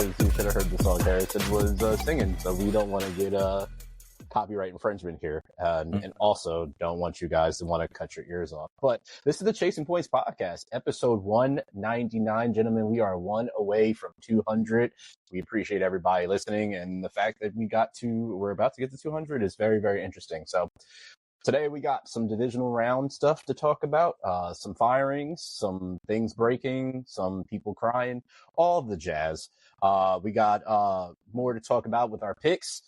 because you should have heard the song Harrison was singing. So we don't want to get copyright infringement here, and also don't want you guys to want to cut your ears off. But this is the Chasing Points podcast, episode 199. Gentlemen, we are one away from 200. We appreciate everybody listening, and the fact that we're about to get to 200 is very, very interesting. So today we got some divisional round stuff to talk about, some firings, some things breaking, some people crying, all the jazz. We got more to talk about with our picks.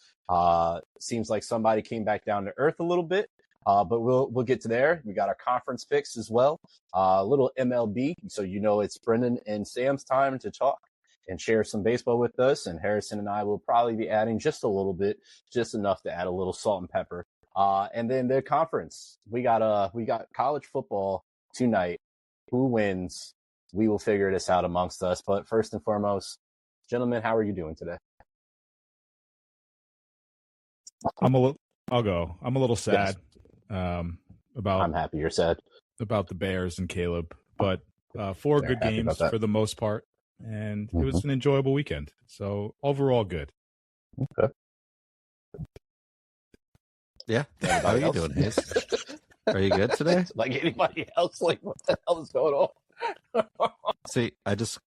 Seems like somebody came back down to earth a little bit, but we'll get to there. We got our conference picks as well, a little MLB. So, it's Brendan and Sam's time to talk and share some baseball with us. And Harrison and I will probably be adding just a little bit, just enough to add a little salt and pepper. And then the conference, we got college football tonight. Who wins? We will figure this out amongst us. But first and foremost, gentlemen, how are you doing today? I'll go. I'm a little sad about. I'm happy you're sad about the Bears and Caleb, but 4 good games for the most part, and it was an enjoyable weekend. So overall, good. Okay. Yeah. How are you doing, Hayes? Are you good today? Like anybody else? Like, what the hell is going on? See, I just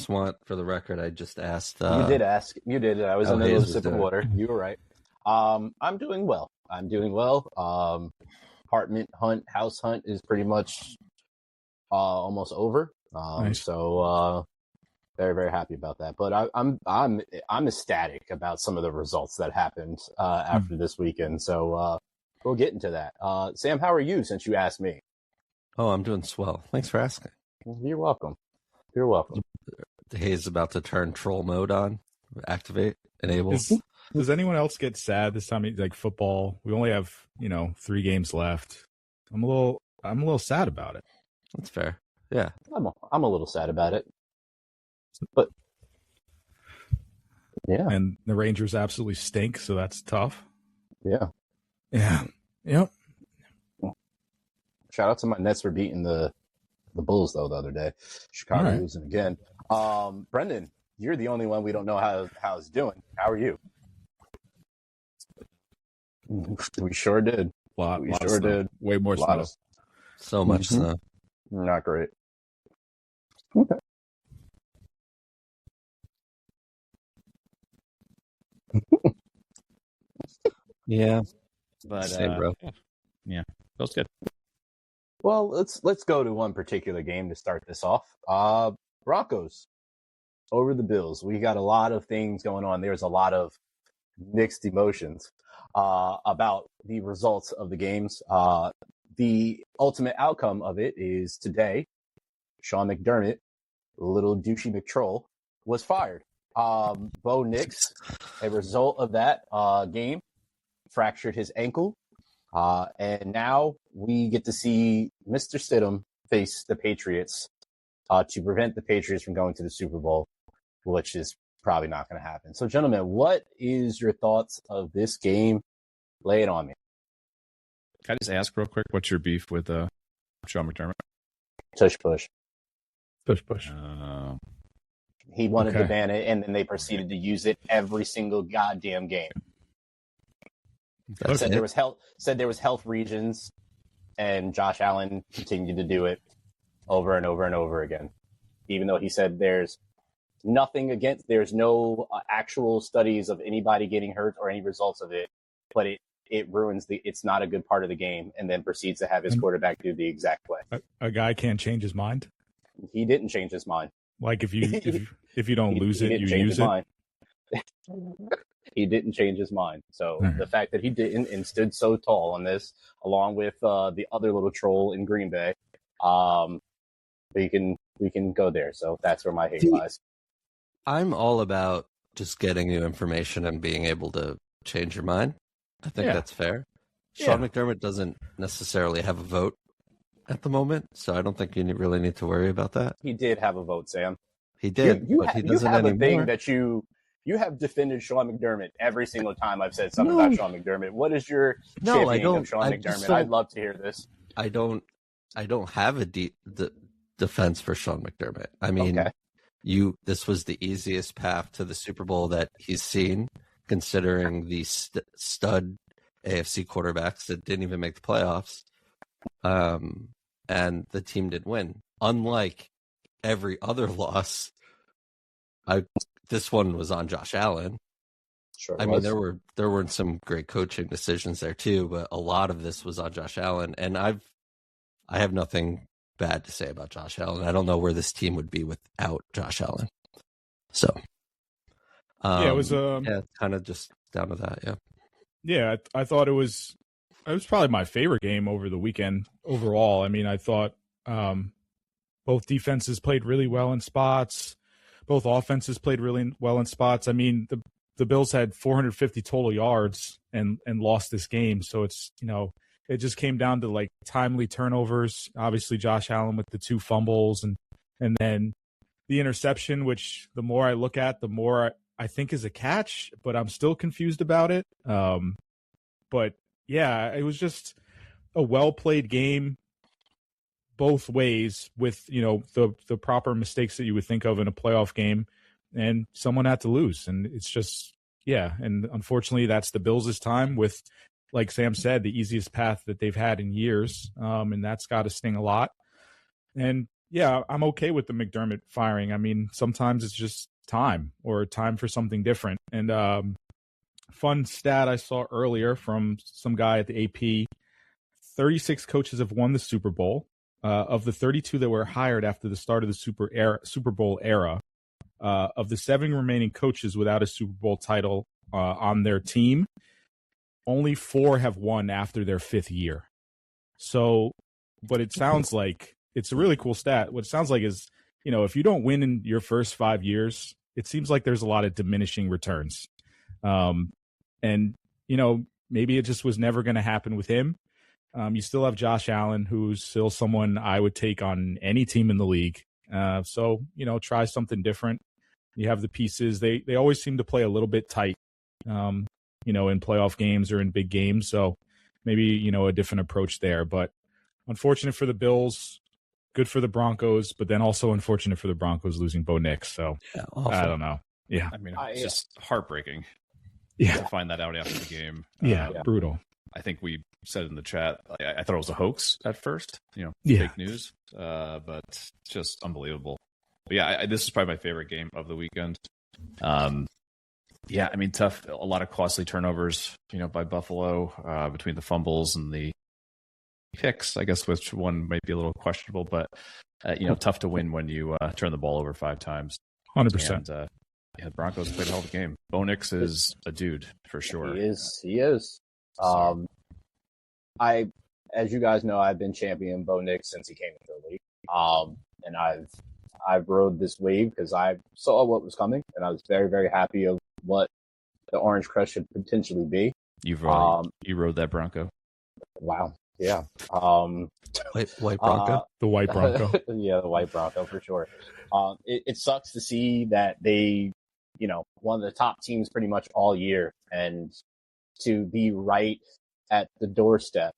want, for the record, I just asked. You did ask. You did. I was in the middle of sipping water. You were right. I'm doing well. House hunt is pretty much almost over. Nice. So very, very happy about that. But I'm ecstatic about some of the results that happened after this weekend. So we'll get into that. Sam, how are you? Since you asked me. Oh, I'm doing swell. Thanks for asking. You're welcome. You're welcome. Hayes is about to turn troll mode on. Activate. Enable. Does anyone else get sad this time? Like football, we only have 3 games left. I'm a little sad about it. That's fair. Yeah, I'm a little sad about it, but yeah. And the Rangers absolutely stink, so that's tough. Yeah. Yep. Shout out to my Nets for beating the Bulls though the other day. Chicago losing again. Brendan, you're the only one we don't know how it's doing. How are you? We sure did. We sure did. Way more snow. So much snow. Not great. Okay. Yeah. But same, bro. Yeah, feels good. Well, let's go to one particular game to start this off. Broncos over the Bills. We got a lot of things going on. There's a lot of mixed emotions about the results of the games. The ultimate outcome of it is today, Sean McDermott, little douchey McTroll, was fired. Bo Nix, a result of that game, fractured his ankle. And now we get to see Mr. Stidham face the Patriots to prevent the Patriots from going to the Super Bowl, which is probably not going to happen. So, gentlemen, what is your thoughts of this game? Lay it on me. Can I just ask real quick, what's your beef with Sean McDermott? Tush push. He wanted to ban it, and then they proceeded to use it every single goddamn game. Said there was health regions, and Josh Allen continued to do it over and over and over again, even though he said there's no actual studies of anybody getting hurt or any results of it, but it ruins it's not a good part of the game, and then proceeds to have his quarterback do the exact play. A guy can't change his mind. He didn't change his mind. Like if you don't lose it, you use it. He didn't change his mind. So the fact that he didn't and stood so tall on this, along with the other little troll in Green Bay, we can go there. So that's where my hate lies. I'm all about just getting new information and being able to change your mind. I think that's fair. Sean McDermott doesn't necessarily have a vote at the moment, so I don't think you really need to worry about that. He did have a vote, Sam. He did, but he doesn't have anymore. A thing that you have defended Sean McDermott every single time I've said something about Sean McDermott. What is your championing of Sean McDermott? I'd love to hear this. I don't have a defense for Sean McDermott. I mean, this was the easiest path to the Super Bowl that he's seen, considering the stud AFC quarterbacks that didn't even make the playoffs, and the team didn't win. Unlike every other loss, this one was on Josh Allen. Sure, I mean, there were some great coaching decisions there too, but a lot of this was on Josh Allen, and I have nothing bad to say about Josh Allen. I don't know where this team would be without Josh Allen. So, it was kind of just down to that. Yeah, I thought it was probably my favorite game over the weekend overall. I mean, I thought both defenses played really well in spots. Both offenses played really well in spots. I mean, the Bills had 450 total yards and lost this game. So it's, it just came down to like timely turnovers. Obviously, Josh Allen with the 2 fumbles and then the interception, which the more I look at, the more I think is a catch, but I'm still confused about it. But yeah, it was just a well-played game both ways with, the proper mistakes that you would think of in a playoff game, and someone had to lose. And it's just, and unfortunately that's the Bills' time with, like Sam said, the easiest path that they've had in years. And that's got to sting a lot. And yeah, I'm okay with the McDermott firing. I mean, sometimes it's just time for something different. And fun stat I saw earlier from some guy at the AP, 36 coaches have won the Super Bowl. Of the 32 that were hired after the start of the Super Bowl era, of the 7 remaining coaches without a Super Bowl title on their team, only 4 have won after their 5th year. So, but it sounds like it's a really cool stat. What it sounds like is, if you don't win in your first 5 years, it seems like there's a lot of diminishing returns. And, maybe it just was never going to happen with him. You still have Josh Allen, who's still someone I would take on any team in the league. So, try something different. You have the pieces. They always seem to play a little bit tight, in playoff games or in big games. So maybe, a different approach there. But unfortunate for the Bills, good for the Broncos, but then also unfortunate for the Broncos losing Bo Nix. So I don't know. Yeah. I mean, it's just heartbreaking to find that out after the game. Brutal. I think we said in the chat, I thought it was a hoax at first, fake news, but it's just unbelievable. But yeah, this is probably my favorite game of the weekend. I mean, tough, a lot of costly turnovers, by Buffalo, between the fumbles and the picks, I guess, which one might be a little questionable, but, tough to win when you turn the ball over 5 times. 100%. And, the Broncos played a hell of a game. Bo Nix is a dude for sure. He is. As you guys know, I've been champion Bo Nix since he came into the league. And I've rode this wave because I saw what was coming, and I was very, very happy of what the Orange Crush should potentially be. You rode that Bronco. Wow. Yeah. White Bronco. The white Bronco. Yeah, the white Bronco for sure. It sucks to see that they, one of the top teams pretty much all year, and to be right at the doorstep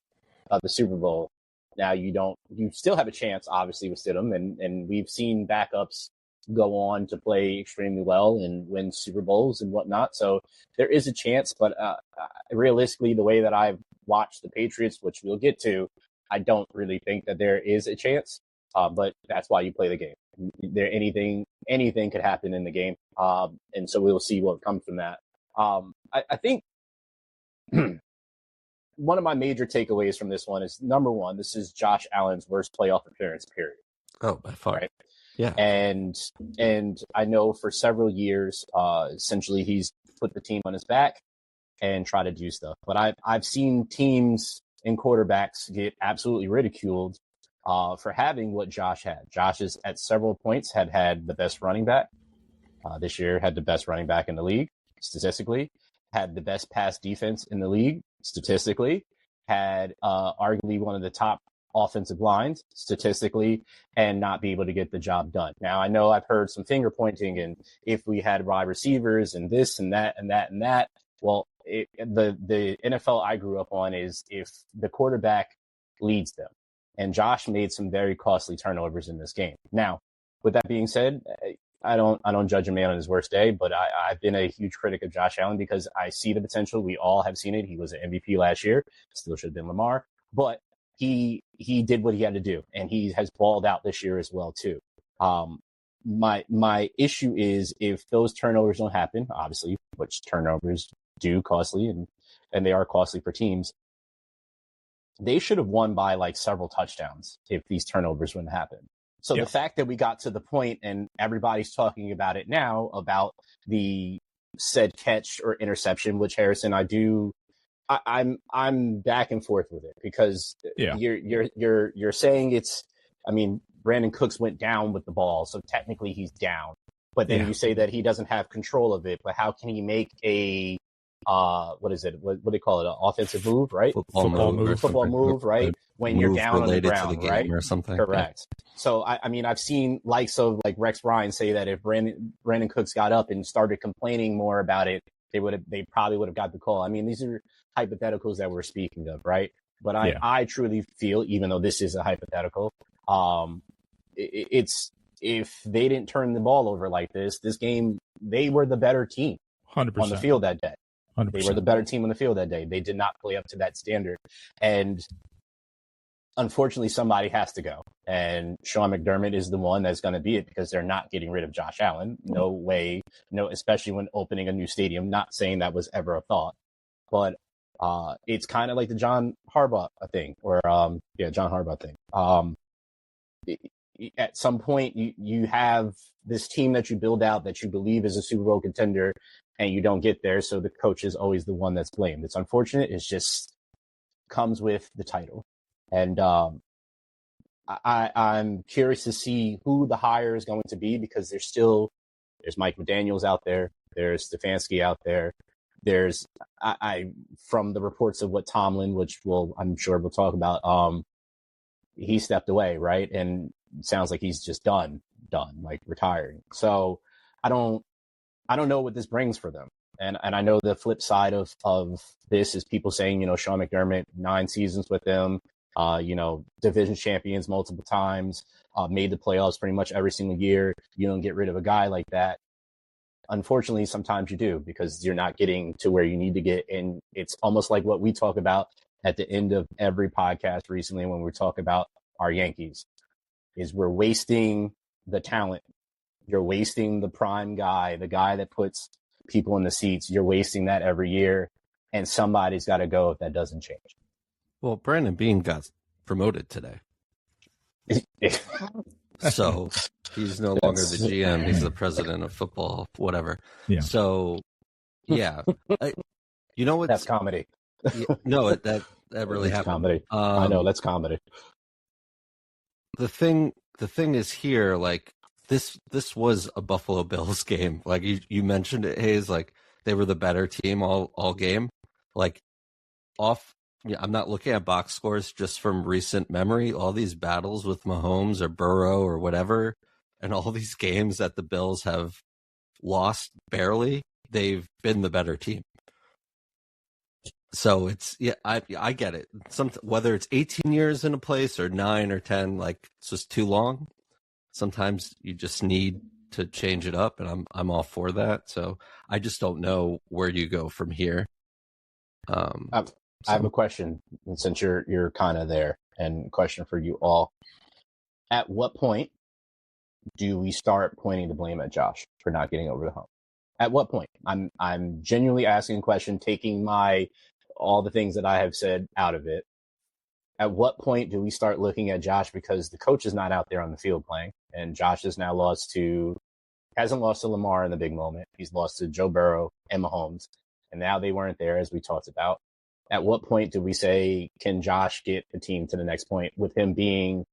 of the Super Bowl. Now you still have a chance, obviously, with Stidham, and we've seen backups go on to play extremely well and win Super Bowls and whatnot. So there is a chance, but realistically, the way that I've watched the Patriots, which we'll get to, I don't really think that there is a chance. But that's why you play the game. Anything could happen in the game, and so we'll see what comes from that. I think one of my major takeaways from this one is, number one, this is Josh Allen's worst playoff appearance, period. Oh, by far. Right? Yeah. And I know for several years, essentially he's put the team on his back and try to do stuff. But I've seen teams and quarterbacks get absolutely ridiculed for having what Josh had. Josh is at several points had the best running back. This year had the best running back in the league, statistically. Had the best pass defense in the league, statistically. Had arguably one of the top offensive lines, statistically, and not be able to get the job done. Now, I know I've heard some finger pointing, and if we had wide receivers and this and that and that and that, well, the NFL I grew up on is if the quarterback leads them. And Josh made some very costly turnovers in this game. Now, with that being said, I don't judge a man on his worst day, but I've been a huge critic of Josh Allen because I see the potential. We all have seen it. He was an MVP last year. Still should have been Lamar, but he did what he had to do, and he has balled out this year as well too. My issue is if those turnovers don't happen, obviously, which turnovers do costly and they are costly for teams. They should have won by like several touchdowns if these turnovers wouldn't happen. So the fact that we got to the point and everybody's talking about it now about the said catch or interception, which Harrison, I'm back and forth with it because you're saying it's, I mean, Brandon Cooks went down with the ball, so technically he's down. But then you say that he doesn't have control of it. But how can he make a what is it? What do they call it? An offensive move, right? Football move, right? When you're down on the ground, to the right? game or something. Correct. Yeah. So I mean, I've seen likes of like Rex Ryan say that if Brandon Cooks got up and started complaining more about it, they probably would have got the call. I mean, these are hypotheticals that we're speaking of, right? But I truly feel, even though this is a hypothetical, it's if they didn't turn the ball over like this game, they were the better team 100% on the field that day. 100%. They were the better team on the field that day. They did not play up to that standard. And unfortunately, somebody has to go. And Sean McDermott is the one that's going to be it because they're not getting rid of Josh Allen. No way. No, especially when opening a new stadium. Not saying that was ever a thought. But it's kind of like the John Harbaugh thing. John Harbaugh thing. At some point, you have this team that you build out that you believe is a Super Bowl contender, and you don't get there, so the coach is always the one that's blamed. It's unfortunate. It's just comes with the title. And I'm curious to see who the hire is going to be because there's Mike McDaniels out there. There's Stefanski out there. There's from the reports of what Tomlin, which I'm sure we'll talk about, he stepped away, right? And it sounds like he's just done, like retiring. So I don't know what this brings for them. And I know the flip side of this is people saying, Sean McDermott, 9 seasons with them, division champions multiple times, made the playoffs pretty much every single year. You don't get rid of a guy like that. Unfortunately, sometimes you do because you're not getting to where you need to get. And it's almost like what we talk about at the end of every podcast recently when we talk about our Yankees is we're wasting the talent. You're wasting the prime guy, the guy that puts people in the seats. You're wasting that every year, and somebody's got to go if that doesn't change. Well, Brandon Beane got promoted today. So he's no longer the GM. He's the president of football, whatever. Yeah. So, yeah. You know what? That's comedy. No, that really happened. Comedy. I know, that's comedy. The thing is here, like, this was a Buffalo Bills game. Like you mentioned it, Hayes, like they were the better team all game. Like I'm not looking at box scores just from recent memory. All these battles with Mahomes or Burrow or whatever, and all these games that the Bills have lost barely, they've been the better team. So it's I get it. Whether it's 18 years in a place or 9 or 10, like it's just too long. Sometimes you just need to change it up, and I'm all for that. So I just don't know where you go from here. I have a question, and since you're kind of there, and a question for you all. At what point do we start pointing the blame at Josh for not getting over the hump? At what point? I'm genuinely asking a question, taking all the things that I have said out of it. At what point do we start looking at Josh because the coach is not out there on the field playing, and Josh has now hasn't lost to Lamar in the big moment. He's lost to Joe Burrow and Mahomes, and now they weren't there as we talked about. At what point do we say, can Josh get the team to the next point with him being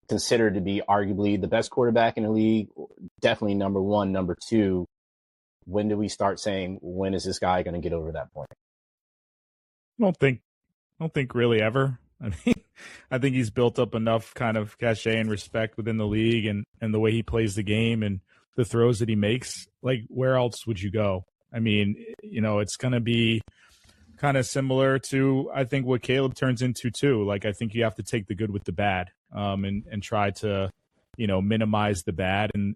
considered to be arguably the best quarterback in the league, definitely number 1, number 2? When do we start saying, when is this guy going to get over that point? I don't think really ever. I mean, I think he's built up enough kind of cachet and respect within the league and the way he plays the game and the throws that he makes. Like, where else would you go? I mean, it's going to be kind of similar to, I think, what Caleb turns into too. Like, I think you have to take the good with the bad, and try to, minimize the bad and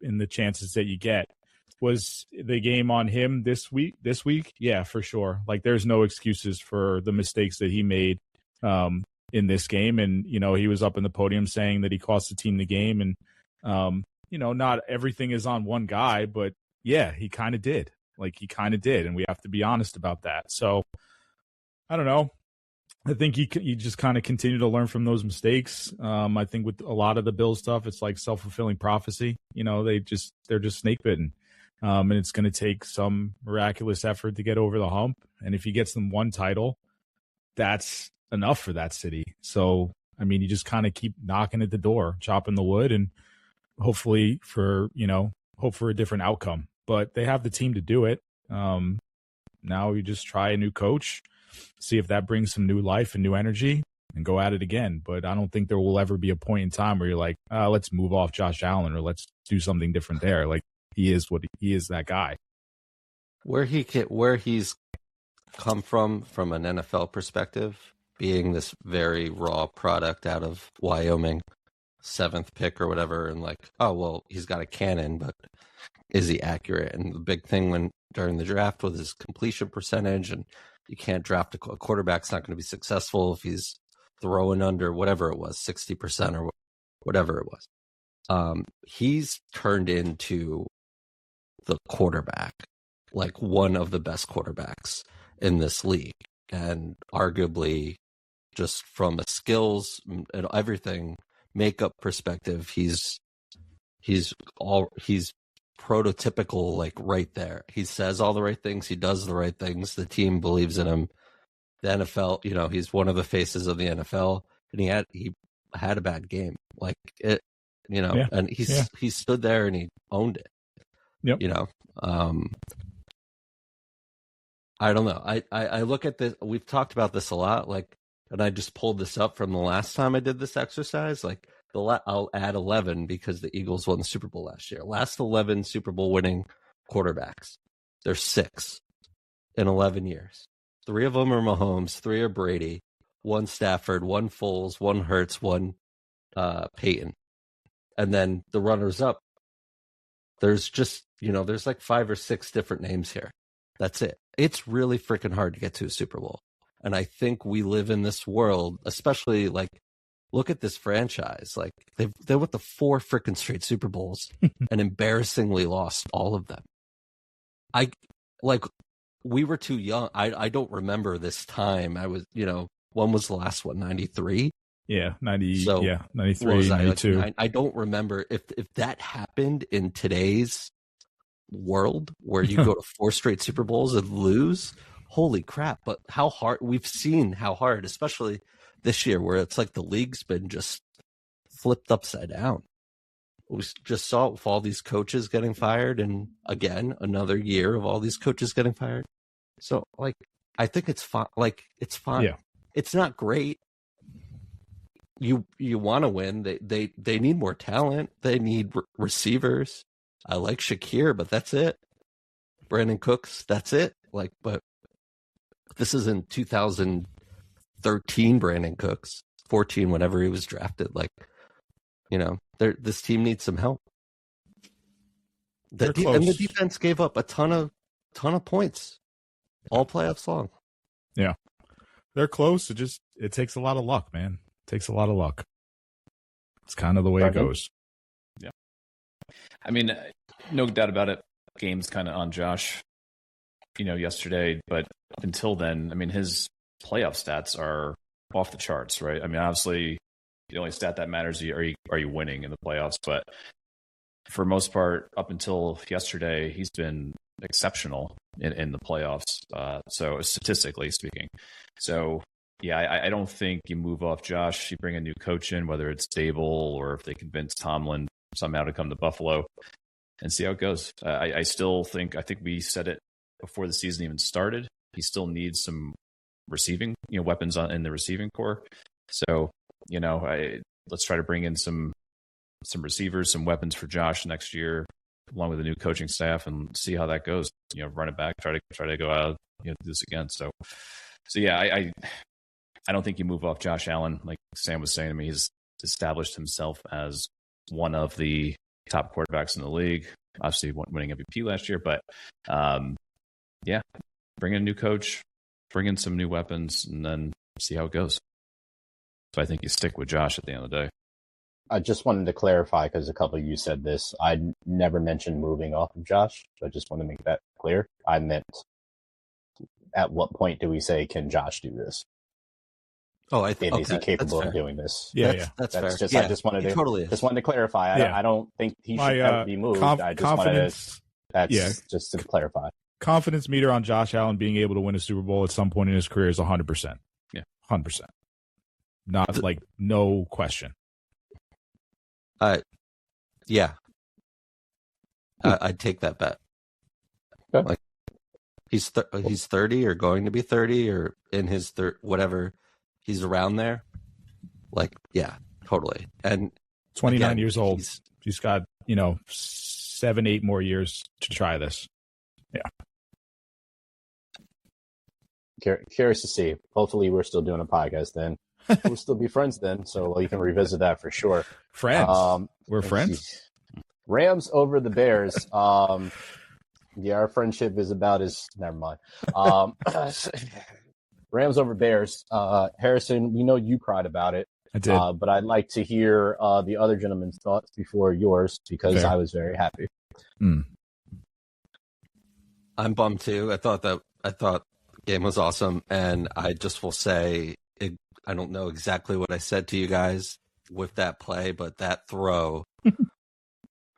in the chances that you get. Was the game on him this week? Yeah, for sure. Like, there's no excuses for the mistakes that he made in this game. And, he was up in the podium saying that he cost the team the game. And, not everything is on one guy, but yeah, he kind of did. And we have to be honest about that. So I don't know. I think you just kind of continue to learn from those mistakes. I think with a lot of the Bills stuff, it's like self-fulfilling prophecy. They're just snake bitten. And it's going to take some miraculous effort to get over the hump. And if he gets them one title, that's enough for that city. So, you just kind of keep knocking at the door, chopping the wood, and hopefully hope for a different outcome. But they have the team to do it. Now you just try a new coach, see if that brings some new life and new energy, and go at it again. But I don't think there will ever be a point in time where you're like, let's move off Josh Allen, or let's do something different there. Like, he is that guy. Where he's come from an NFL perspective, being this very raw product out of Wyoming, 7th pick or whatever, and like, oh well, he's got a cannon, but is he accurate? And the big thing during the draft was his completion percentage, and you can't draft a quarterback's not going to be successful if he's throwing under whatever it was, 60% or whatever it was. He's turned into the quarterback, like one of the best quarterbacks in this league, and arguably just from a skills and everything makeup perspective, he's prototypical, like right there. He says all the right things, he does the right things, the team believes in him. The NFL, he's one of the faces of the NFL, and he had a bad game, like it, and he stood there and he owned it. Yep. I don't know. I look at this. We've talked about this a lot. Like, and I just pulled this up from the last time I did this exercise. Like, I'll add 11 because the Eagles won the Super Bowl last year. Last 11 Super Bowl winning quarterbacks. There's 6 in 11 years. 3 of them are Mahomes. 3 are Brady. 1 Stafford. 1 Foles. 1 Hurts. 1 Peyton. And then the runners up. There's just, there's like 5 or 6 different names here. That's it. It's really freaking hard to get to a Super Bowl. And I think we live in this world, especially like, look at this franchise. Like, they went to 4 freaking straight Super Bowls and embarrassingly lost all of them. We were too young. I don't remember this time. I was, when was the last one? 93? Yeah, 93, 92. I don't remember if that happened in today's world where you go to 4 straight Super Bowls and lose. Holy crap. But how hard, we've seen how hard, especially this year, where it's like the league's been just flipped upside down. We just saw it with all these coaches getting fired, and again, another year of all these coaches getting fired. So, like, I think it's fine. Like, it's fine. Yeah. It's not great. You want to win. They need more talent. They need receivers. I like Shakir, but that's it. Brandon Cooks, that's it. Like, but this isn't 2013 Brandon Cooks, 14, whenever he was drafted. Like, this team needs some help. And the defense gave up a ton of points all playoffs long. Yeah, they're close. It takes a lot of luck, man. It takes a lot of luck. It's kind of the way it goes. Yeah. I mean, no doubt about it. Game's kind of on Josh, yesterday. But up until then, I mean, his playoff stats are off the charts, right? I mean, obviously, the only stat that matters are you winning in the playoffs. But for most part, up until yesterday, he's been exceptional in the playoffs. So statistically speaking, so. Yeah, I don't think you move off Josh. You bring a new coach in, whether it's Dable or if they convince Tomlin somehow to come to Buffalo and see how it goes. I think we said it before the season even started. He still needs some receiving, weapons in the receiving core. So, let's try to bring in some receivers, some weapons for Josh next year, along with the new coaching staff, and see how that goes. Run it back, try to go out, do this again. So yeah, I don't think you move off Josh Allen. Like Sam was saying to me, he's established himself as one of the top quarterbacks in the league. Obviously, winning MVP last year, but bring in a new coach, bring in some new weapons, and then see how it goes. So I think you stick with Josh at the end of the day. I just wanted to clarify because a couple of you said this. I never mentioned moving off of Josh, so I just want to make that clear. I meant, at what point do we say, can Josh do this? Oh, is he capable of doing this? Yeah, that's fair. Just, I just wanted to clarify. I don't think he should ever be moved. I just wanted to, just to clarify. Confidence meter on Josh Allen being able to win a Super Bowl at some point in his career is 100%. Yeah, 100%. Not like no question. Yeah, I'd take that bet. Okay. Like he's 30 or going to be 30 or in his whatever he's around there. Like, yeah, totally. And 29 years old. He's got 7-8 more years to try this. Yeah. Curious to see. Hopefully, we're still doing a podcast then. We'll still be friends then, so you can revisit that for sure. Friends. We're friends. Rams over the Bears. Our friendship is about as never mind. Rams over Bears. Harrison, we know you cried about it. I did. But I'd like to hear the other gentleman's thoughts before yours because Fair. I was very happy. I'm bummed too. I thought the game was awesome, and I just will say I don't know exactly what I said to you guys with that play, but that throw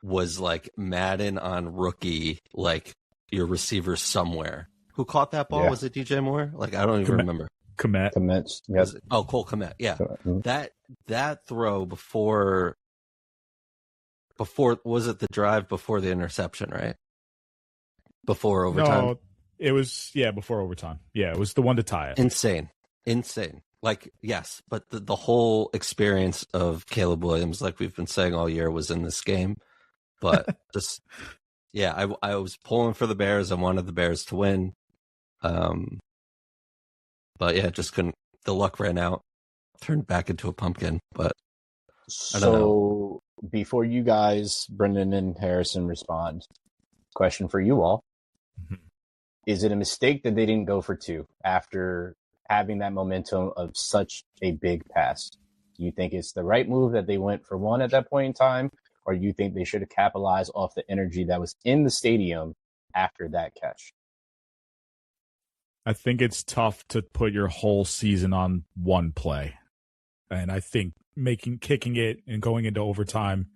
was like Madden on rookie, like your receiver somewhere. Who caught that ball? Yeah. Was it DJ Moore? Like, I don't even remember. Komet. Yes. Cole Komet. Yeah. That throw before was it the drive before the interception, right? Before overtime? No, it was, before overtime. Yeah, it was the one to tie it. Insane. Like, yes, but the whole experience of Caleb Williams, like we've been saying all year, was in this game. But just, I was pulling for the Bears. I wanted the Bears to win. But yeah, just couldn't. The luck ran out. Turned back into a pumpkin. But I don't know. Before you guys, Brendan and Harrison, respond, question for you all. Mm-hmm. Is it a mistake that they didn't go for two after having that momentum of such a big pass? Do you think it's the right move that they went for one at that point in time? Or do you think they should have capitalized off the energy that was in the stadium after that catch? I think it's tough to put your whole season on one play. And I think kicking it and going into overtime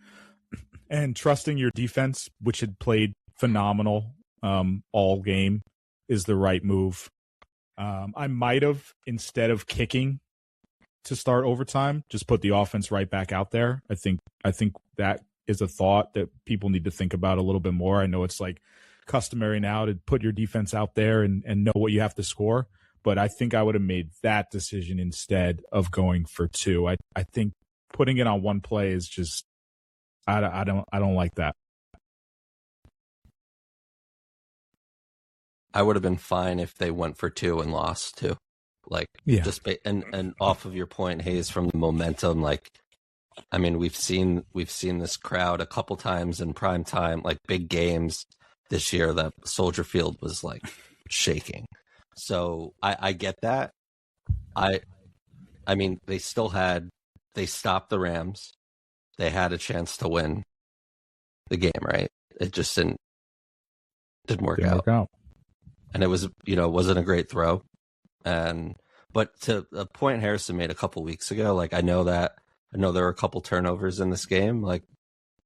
and trusting your defense, which had played phenomenal all game, is the right move. I might have, instead of kicking to start overtime, just put the offense right back out there. I think that is a thought that people need to think about a little bit more. I know it's like customary now to put your defense out there and know what you have to score, but I think I would have made that decision instead of going for two. I think putting it on one play is just I don't like that. I would have been fine if they went for two and lost too. Like, just and off of your point, Hayes, from the momentum, like, I mean, we've seen this crowd a couple times in prime time, like big games this year. That Soldier Field was like shaking. So I get that. I mean, they stopped the Rams. They had a chance to win the game, right? It just didn't work out. And it was, wasn't a great throw. But to a point Harrison made a couple weeks ago, like, I know there were a couple turnovers in this game. Like,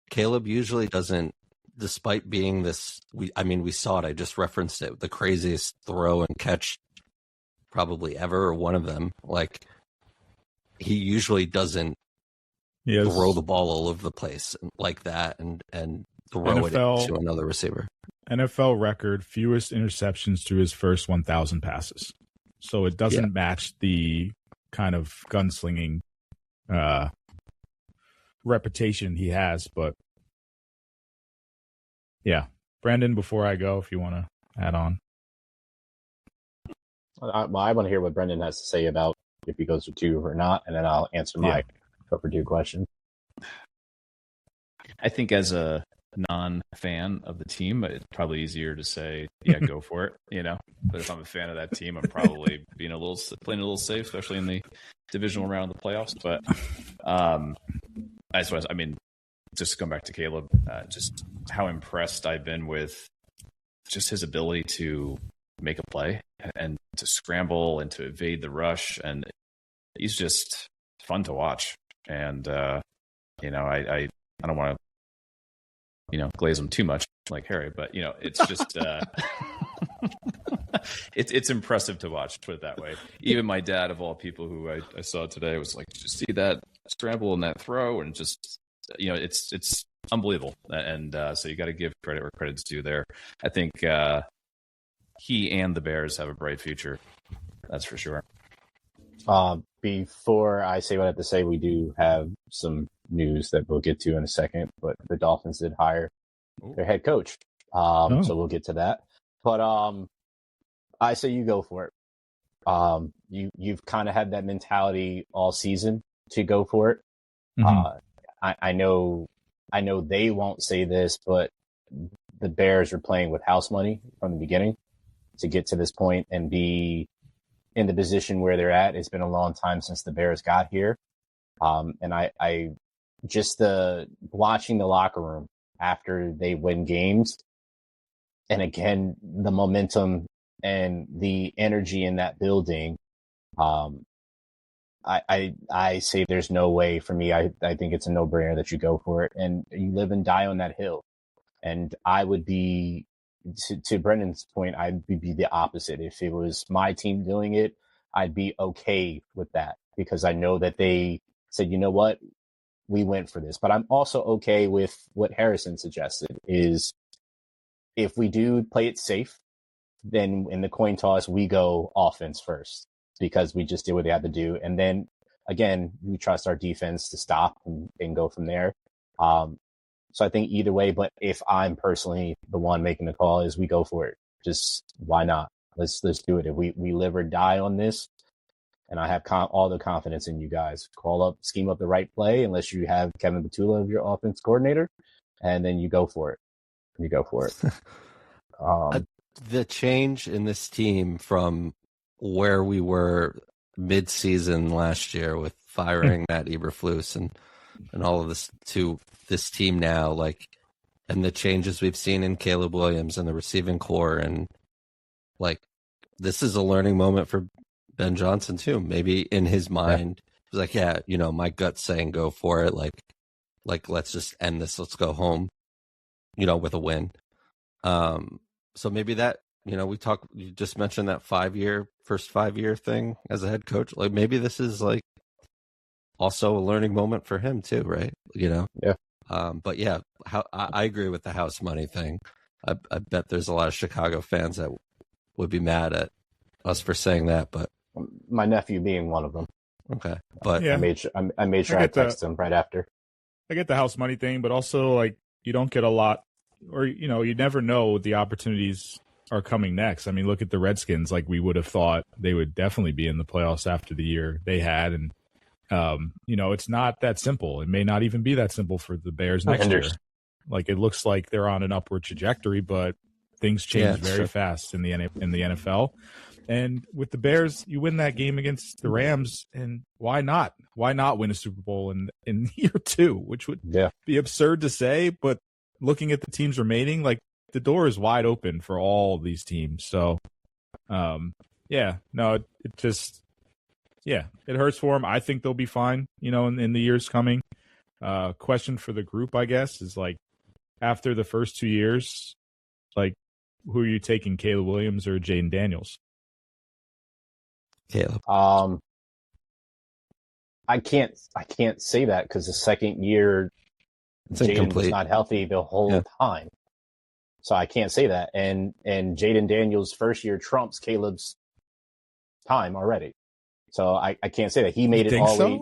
Caleb usually doesn't, despite being this, we saw it. I just referenced it. The craziest throw and catch probably ever, or one of them. Like, he usually doesn't throw the ball all over the place like that and throw it to another receiver. NFL record, fewest interceptions through his first 1,000 passes. So it doesn't match the kind of gunslinging reputation he has. But yeah, Brandon, before I go, if you want to add on. I want to hear what Brendan has to say about if he goes for two or not, and then I'll answer my go for two question. I think as a non-fan of the team, it's probably easier to say, yeah, go for it, But if I'm a fan of that team, I'm probably playing a little safe, especially in the divisional round of the playoffs. But I mean, just to come back to Caleb, just how impressed I've been with just his ability to make a play and to scramble and to evade the rush, and he's just fun to watch. And I don't want to glaze him too much like Harry, but it's just it's impressive to watch, put it that way. Even my dad, of all people, who I saw today, was like, "Did you see that scramble and that throw?" And just it's unbelievable. And so you got to give credit where credit's due there. I think he and the Bears have a bright future. That's for sure. Before I say what I have to say, we do have some news that we'll get to in a second, but the Dolphins did hire their head coach. So we'll get to that. But I say you go for it. You've kind of had that mentality all season to go for it. Mm-hmm. I know they won't say this, but the Bears are playing with house money from the beginning to get to this point and be in the position where they're at. It's been a long time since the Bears got here. And I just watching the locker room after they win games, and again, the momentum and the energy in that building, I say there's no way for me. I think it's a no-brainer that you go for it, and you live and die on that hill. And I would be, to Brendan's point, I'd be the opposite. If it was my team doing it, I'd be okay with that, because I know that they said, you know what, we went for this. But I'm also okay with what Harrison suggested, is if we do play it safe, then in the coin toss, we go offense first, because we just did what they had to do. And then again, we trust our defense to stop and go from there. So I think either way, but if I'm personally the one making the call, is we go for it. Just why not? Let's do it. If we live or die on this, and I have all the confidence in you guys. Scheme up the right play, unless you have Kevin Batula, your offense coordinator, and then you go for it. You go for it. The change in this team from where we were mid-season last year with firing Matt Eberflus and all of this to this team now, like, and the changes we've seen in Caleb Williams and the receiving core, and like, this is a learning moment for Ben Johnson too. Maybe in his mind, he's like, yeah, my gut's saying go for it. Like let's just end this. Let's go home, with a win. So maybe that, you just mentioned that first 5 year thing as a head coach. Like, maybe this is like also a learning moment for him too, right? Yeah. But yeah, I agree with the house money thing. I bet there's a lot of Chicago fans that would be mad at us for saying that, but my nephew being one of them. Okay, but yeah. I made sure I text him right after. I get the house money thing, but also, like, you don't get a lot, or you never know the opportunities are coming next. I mean, look at the Redskins. Like, we would have thought they would definitely be in the playoffs after the year they had, and it's not that simple. It may not even be that simple for the Bears next year. Like, it looks like they're on an upward trajectory, but things change very fast in the NFL. And with the Bears, you win that game against the Rams, and why not? Why not win a Super Bowl in year 2, which would be absurd to say, but looking at the teams remaining, like, the door is wide open for all these teams. So, it hurts for them. I think they'll be fine, in the years coming. Question for the group, I guess, is, like, after the first 2 years, like, who are you taking, Caleb Williams or Jaden Daniels? Caleb. I can't say that, because the second year Jaden was not healthy the whole time. So I can't say that. And Jaden Daniels' first year trumps Caleb's time already. So I can't say that. He made it all way.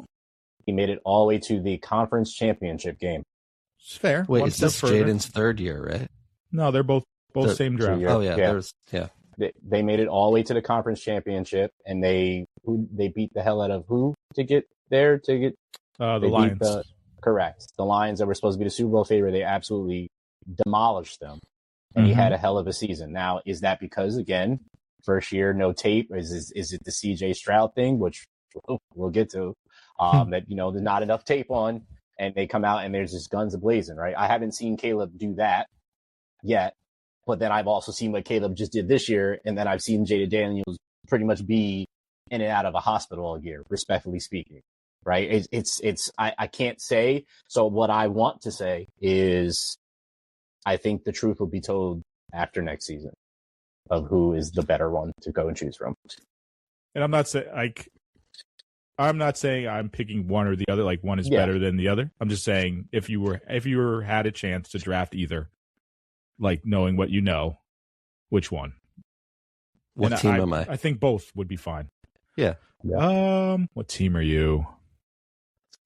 He made it all the way to the conference championship game. It's fair. Wait, is this Jaden's third year, right? No, they're both same draft. Oh yeah. They made it all the way to the conference championship, and they beat the hell out of who to get there? The Lions. Correct. The Lions that were supposed to be the Super Bowl favorite, they absolutely demolished them. And he had a hell of a season. Now, is that because, again, first year, no tape? Is it the CJ Stroud thing, which we'll get to, that, there's not enough tape on, and they come out and there's just guns a-blazing, right? I haven't seen Caleb do that yet, but then I've also seen what Caleb just did this year, and then I've seen Jada Daniels pretty much be in and out of a hospital all year, respectfully speaking, right? I can't say. So what I want to say is I think the truth will be told after next season of who is the better one to go and choose from. And I'm not saying I'm picking one or the other, like one is better than the other. I'm just saying if you had a chance to draft either, like knowing what you know, which one? What team am I? I think both would be fine. Yeah. What team are you?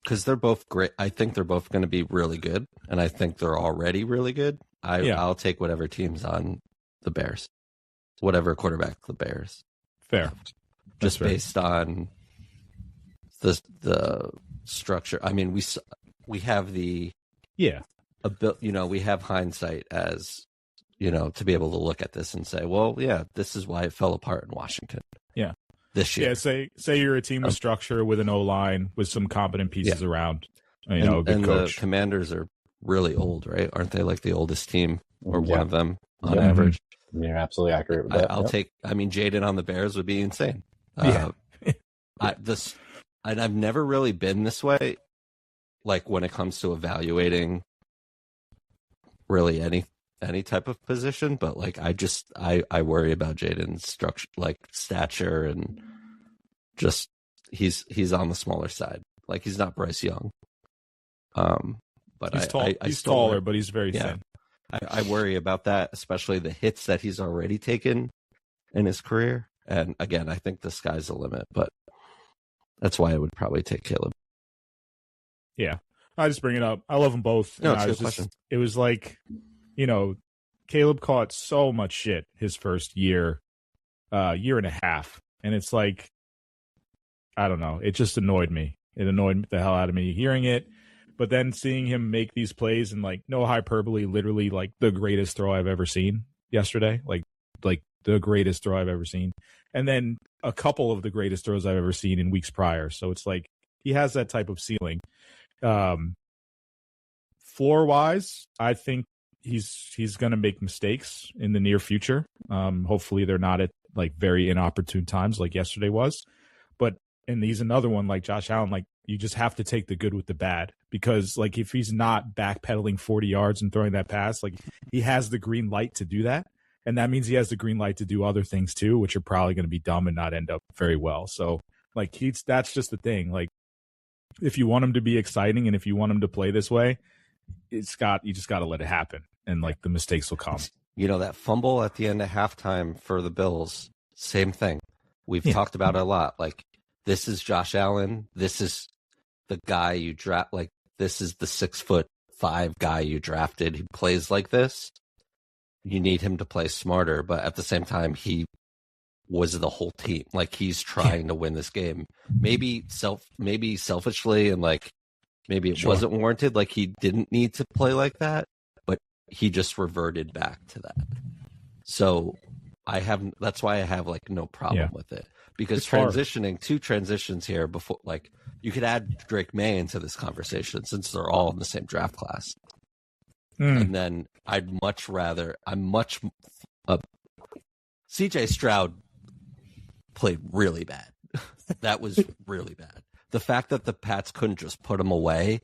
Because they're both great. I think they're both going to be really good, and I think they're already really good. I'll take whatever team's on the Bears, whatever quarterback the Bears. Fair. Just based on the structure. I mean, we have the we have hindsight as to be able to look at this and say, well, yeah, this is why it fell apart in Washington. Yeah. This year. Yeah, say you're a team with structure, with an O-line, with some competent pieces around. A good coach. The Commanders are really old, right? Aren't they like the oldest team or one of them on average? You're absolutely accurate with that. I'll take. I mean, Jaden on the Bears would be insane. I've never really been this way, like when it comes to evaluating really any type of position, but like I worry about Jaden's structure, like stature, and just he's on the smaller side. Like he's not Bryce Young. But he's taller, but he's very thin. I worry about that, especially the hits that he's already taken in his career. And again, I think the sky's the limit, but that's why I would probably take Caleb. Yeah, I just bring it up. I love them both. No, it's a good question. It was like, Caleb caught so much shit his first year and a half. And it's like, I don't know. It just annoyed me. It annoyed the hell out of me hearing it. But then seeing him make these plays and like no hyperbole, literally like the greatest throw I've ever seen yesterday, like the greatest throw I've ever seen. And then a couple of the greatest throws I've ever seen in weeks prior. So it's like he has that type of ceiling. Floor wise, I think he's going to make mistakes in the near future. Hopefully they're not at like very inopportune times like yesterday was. And he's another one like Josh Allen, like you just have to take the good with the bad, because like if he's not backpedaling 40 yards and throwing that pass, like he has the green light to do that. And that means he has the green light to do other things too, which are probably going to be dumb and not end up very well. So like that's just the thing. Like if you want him to be exciting and if you want him to play this way, you just got to let it happen. And like the mistakes will come. That fumble at the end of halftime for the Bills, same thing. We've talked about it a lot. Like, this is Josh Allen. This is the guy you draft. Like, this is the 6'5" guy you drafted who plays like this. You need him to play smarter, but at the same time, he was the whole team. Like, he's trying to win this game. Maybe selfishly, and like maybe it wasn't warranted. Like, he didn't need to play like that, but he just reverted back to that. So that's why I have like no problem with it. Because two transitions here before, like, you could add Drake May into this conversation since they're all in the same draft class. And then CJ Stroud played really bad. That was really bad. The fact that the Pats couldn't just put him away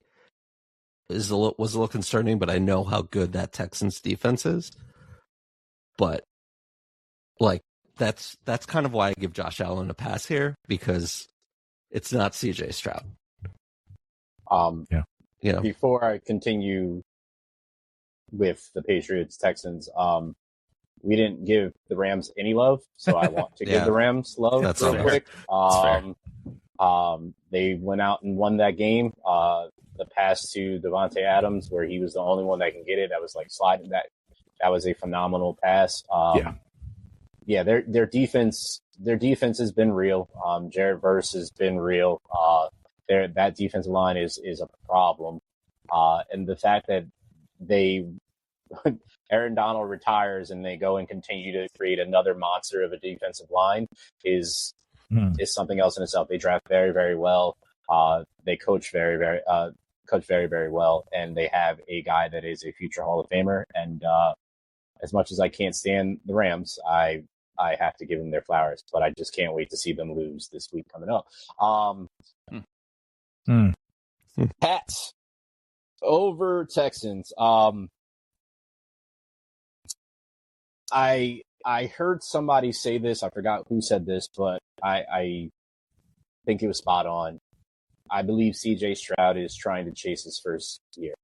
was a little concerning, but I know how good that Texans defense is. But like, that's kind of why I give Josh Allen a pass here, because it's not CJ Stroud. Before I continue with the Patriots Texans, we didn't give the Rams any love, so I want to give the Rams love real quick. They went out and won that game. The pass to Devontae Adams, where he was the only one that can get it, that was like sliding that. That was a phenomenal pass. Their defense has been real. Jared Verse has been real. That defensive line is a problem. And the fact that Aaron Donald retires and they go and continue to create another monster of a defensive line is something else in itself. They draft very, very well. They coach very, very well, and they have a guy that is a future Hall of Famer. And as much as I can't stand the Rams, I have to give them their flowers. But I just can't wait to see them lose this week coming up. Pats over Texans. I heard somebody say this. I forgot who said this, but I think it was spot on. I believe CJ Stroud is trying to chase his first year.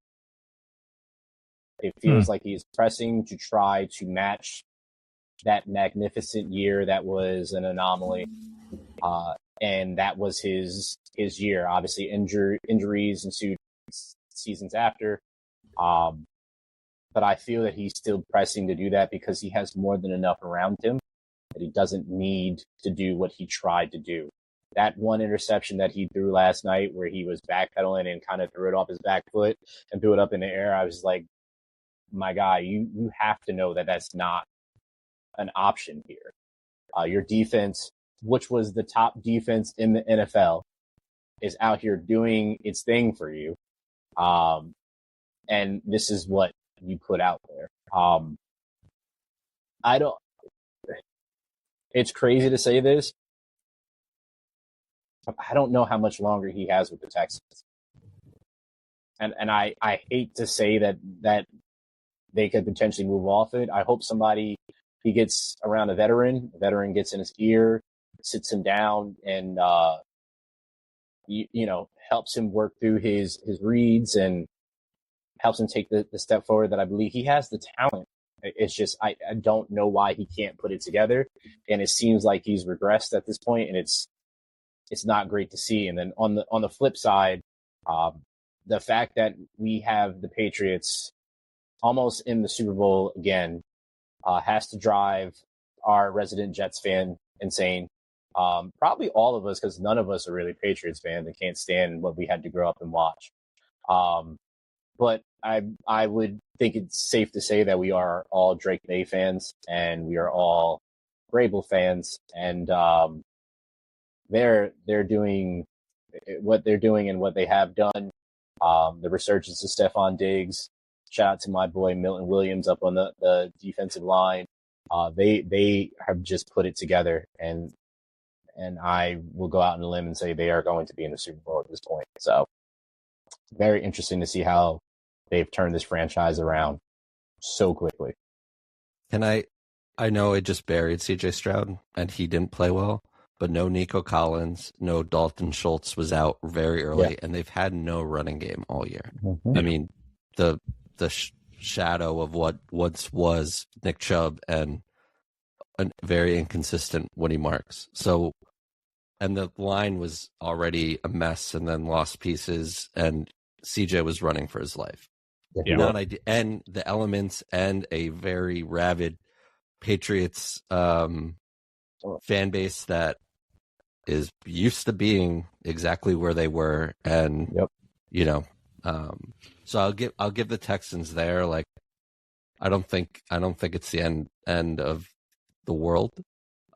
It feels like he's pressing to try to match that magnificent year that was an anomaly. And that was his year. Obviously, injuries ensued seasons after. But I feel that he's still pressing to do that because he has more than enough around him that he doesn't need to do what he tried to do. That one interception that he threw last night where he was backpedaling and kind of threw it off his back foot and threw it up in the air, I was like, my guy, you have to know that that's not an option here. Your defense, which was the top defense in the NFL, is out here doing its thing for you. And this is what you put out there. It's crazy to say this. I don't know how much longer he has with the Texans. And I hate to say that they could potentially move off it. I hope he gets around a veteran gets in his ear, sits him down, and helps him work through his reads and helps him take the step forward that I believe he has the talent. It's just I don't know why he can't put it together, and it seems like he's regressed at this point, and it's not great to see. And then on the flip side, the fact that we have the Patriots almost in the Super Bowl again has to drive our resident Jets fan insane. Probably all of us, because none of us are really Patriots fans and can't stand what we had to grow up and watch. But I would think it's safe to say that we are all Drake May fans and we are all Vrabel fans, and they're doing what they're doing and what they have done. The resurgence of Stephon Diggs. Shout out to my boy Milton Williams up on the defensive line. They have just put it together, and I will go out on a limb and say they are going to be in the Super Bowl at this point. So very interesting to see how they've turned this franchise around so quickly. And I know it just buried CJ Stroud and he didn't play well, but no Nico Collins, no Dalton Schultz was out very early, and they've had no running game all year. I mean, the shadow of what once was Nick Chubb and a very inconsistent Woody Marks. So, and the line was already a mess and then lost pieces, and CJ was running for his life. And the elements and a very rabid Patriots fan base that is used to being exactly where they were, and so I'll give the Texans there. Like, I don't think it's the end of the world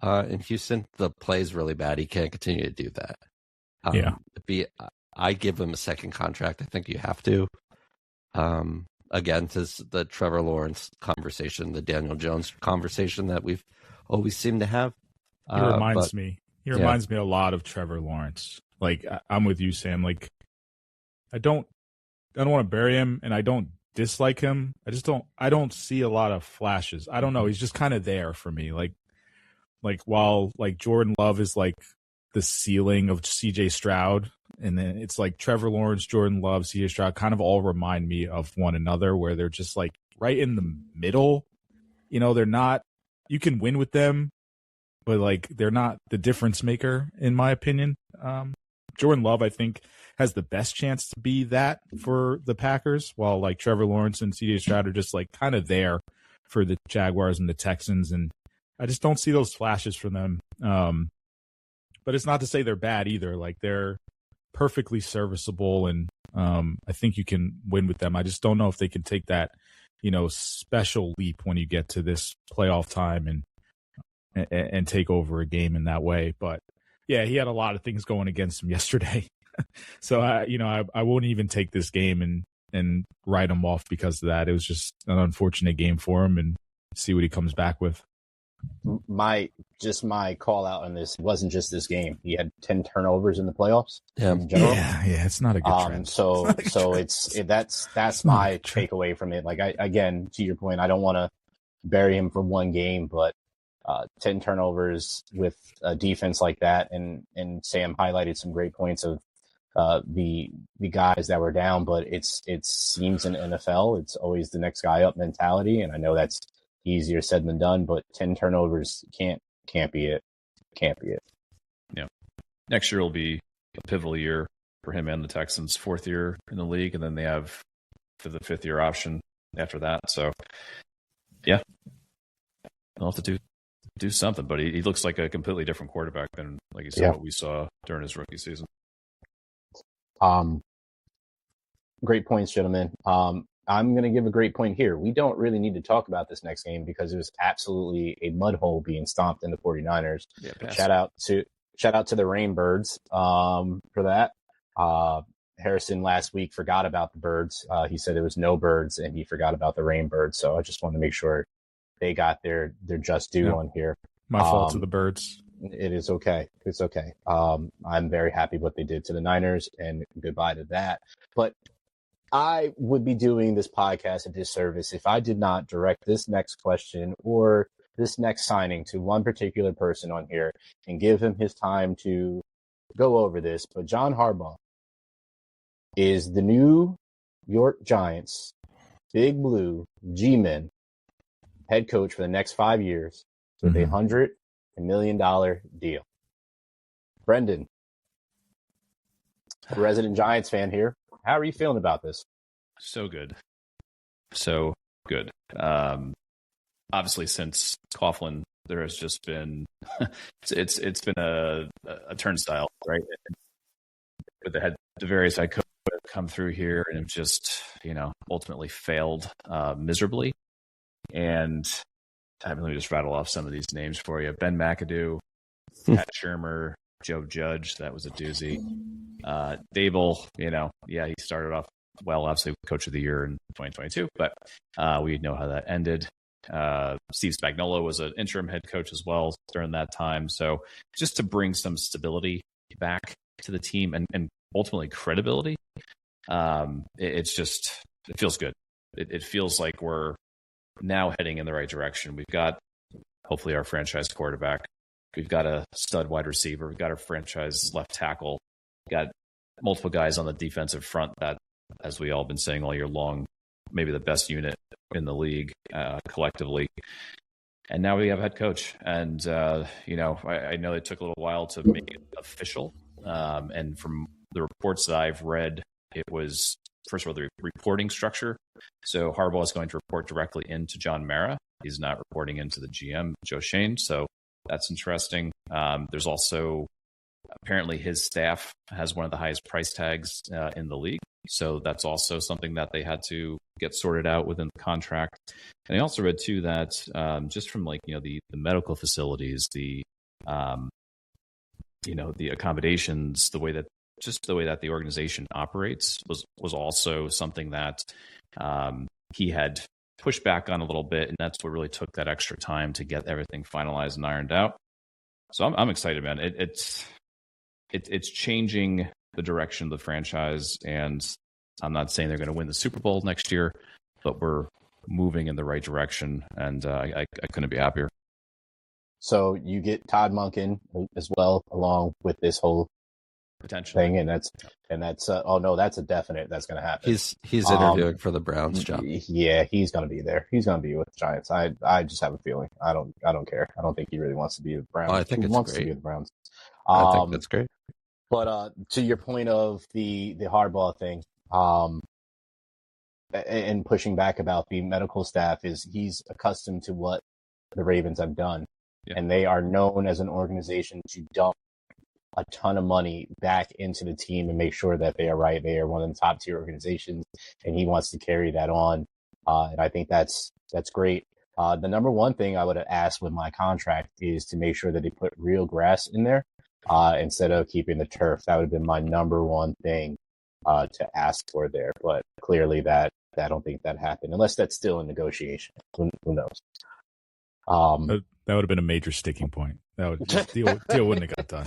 in Houston. The play's really bad. He can't continue to do that. I give him a second contract. I think you have to. Again, to the Trevor Lawrence conversation, the Daniel Jones conversation that we've always seemed to have. He reminds me a lot of Trevor Lawrence. Like, I'm with you, Sam. Like, I don't want to bury him, and I don't dislike him. I don't see a lot of flashes. I don't know. He's just kind of there for me. Like while like Jordan Love is like the ceiling of CJ Stroud, and then it's like Trevor Lawrence, Jordan Love, CJ Stroud kind of all remind me of one another, where they're just like right in the middle. They're not, you can win with them, but like they're not the difference maker, in my opinion. Jordan Love, I think, has the best chance to be that for the Packers, while like Trevor Lawrence and CJ Stroud are just like kind of there for the Jaguars and the Texans, and I just don't see those flashes from them. But it's not to say they're bad either. Like they're perfectly serviceable, and I think you can win with them. I just don't know if they can take that, special leap when you get to this playoff time and take over a game in that way. But yeah, he had a lot of things going against him yesterday. So I won't even take this game and write him off because of that. It was just an unfortunate game for him, and see what he comes back with. My call out on this wasn't just this game. He had 10 turnovers in the playoffs in general. Yeah, it's not a good trend. That's my takeaway from it. Like again, to your point, I don't want to bury him for one game, but 10 turnovers with a defense like that, and Sam highlighted some great points of the guys that were down, but it seems in NFL it's always the next guy up mentality, and I know that's easier said than done, but 10 turnovers can't be it. Can't be it. Yeah. Next year will be a pivotal year for him and the Texans, 4th year in the league, and then they have for the 5th year option after that. So yeah, they'll have to do something, but he looks like a completely different quarterback than, like you said, what we saw during his rookie season. Great points, gentlemen. I'm going to give a great point here. We don't really need to talk about this next game because it was absolutely a mud hole being stomped in the 49ers. Yeah, shout out to the Rainbirds for that. Harrison last week forgot about the birds. He said there was no birds, and he forgot about the Rainbirds. So I just wanted to make sure they got their just due on here. My fault to the birds. It is okay. It's okay. I'm very happy what they did to the Niners, and goodbye to that. But I would be doing this podcast a disservice if I did not direct this next question or this next signing to one particular person on here and give him his time to go over this. But John Harbaugh is the New York Giants Big Blue G-Men head coach for the next 5 years with $100 million deal. Brendan, a resident Giants fan here. How are you feeling about this? So good. Obviously, since Coughlin, there has just been it's been a turnstile, right? With the various head coaches that have come through here and have just ultimately failed miserably. And let me just rattle off some of these names for you: Ben McAdoo, Pat Shermer, Joe Judge. That was a doozy. Dable, he started off well, obviously coach of the year in 2022, but we know how that ended. Steve Spagnuolo was an interim head coach as well during that time. So just to bring some stability back to the team and ultimately credibility, it feels good. It feels like we're now heading in the right direction. We've got hopefully our franchise quarterback. We've got a stud wide receiver. We've got our franchise left tackle. We've got multiple guys on the defensive front that, as we all been saying all year long, maybe the best unit in the league collectively. And now we have a head coach. And, I know it took a little while to make it official. And from the reports that I've read, it was, first of all, the reporting structure. So Harbaugh is going to report directly into John Mara. He's not reporting into the GM, Joe Shane. So that's interesting. There's also apparently his staff has one of the highest price tags in the league. So that's also something that they had to get sorted out within the contract. And I also read too that just from the medical facilities, the accommodations, the way that the organization operates was also something that he had pushed back on a little bit, and that's what really took that extra time to get everything finalized and ironed out. So I'm excited, man. It's changing the direction of the franchise, and I'm not saying they're going to win the Super Bowl next year, but we're moving in the right direction, and I couldn't be happier. So you get Todd Monken as well, along with this whole potential thing, and that's oh no, that's a definite. That's going to happen. He's interviewing for the Browns job. Yeah, he's going to be there. He's going to be with the Giants. I just have a feeling. I don't care. I don't think he really wants to be with the Browns. Oh, I think he it's wants great. to be with the Browns. I think that's great. But to your point of the Harbaugh thing, and pushing back about the medical staff, is he's accustomed to what the Ravens have done, and they are known as an organization to dump a ton of money back into the team and make sure that they are right. They are one of the top tier organizations, and he wants to carry that on. And I think that's great. The number one thing I would have asked with my contract is to make sure that they put real grass in there instead of keeping the turf. That would have been my number one thing to ask for there. But clearly that I don't think that happened, unless that's still in negotiation. Who knows? That would have been a major sticking point. That would deal wouldn't have got done.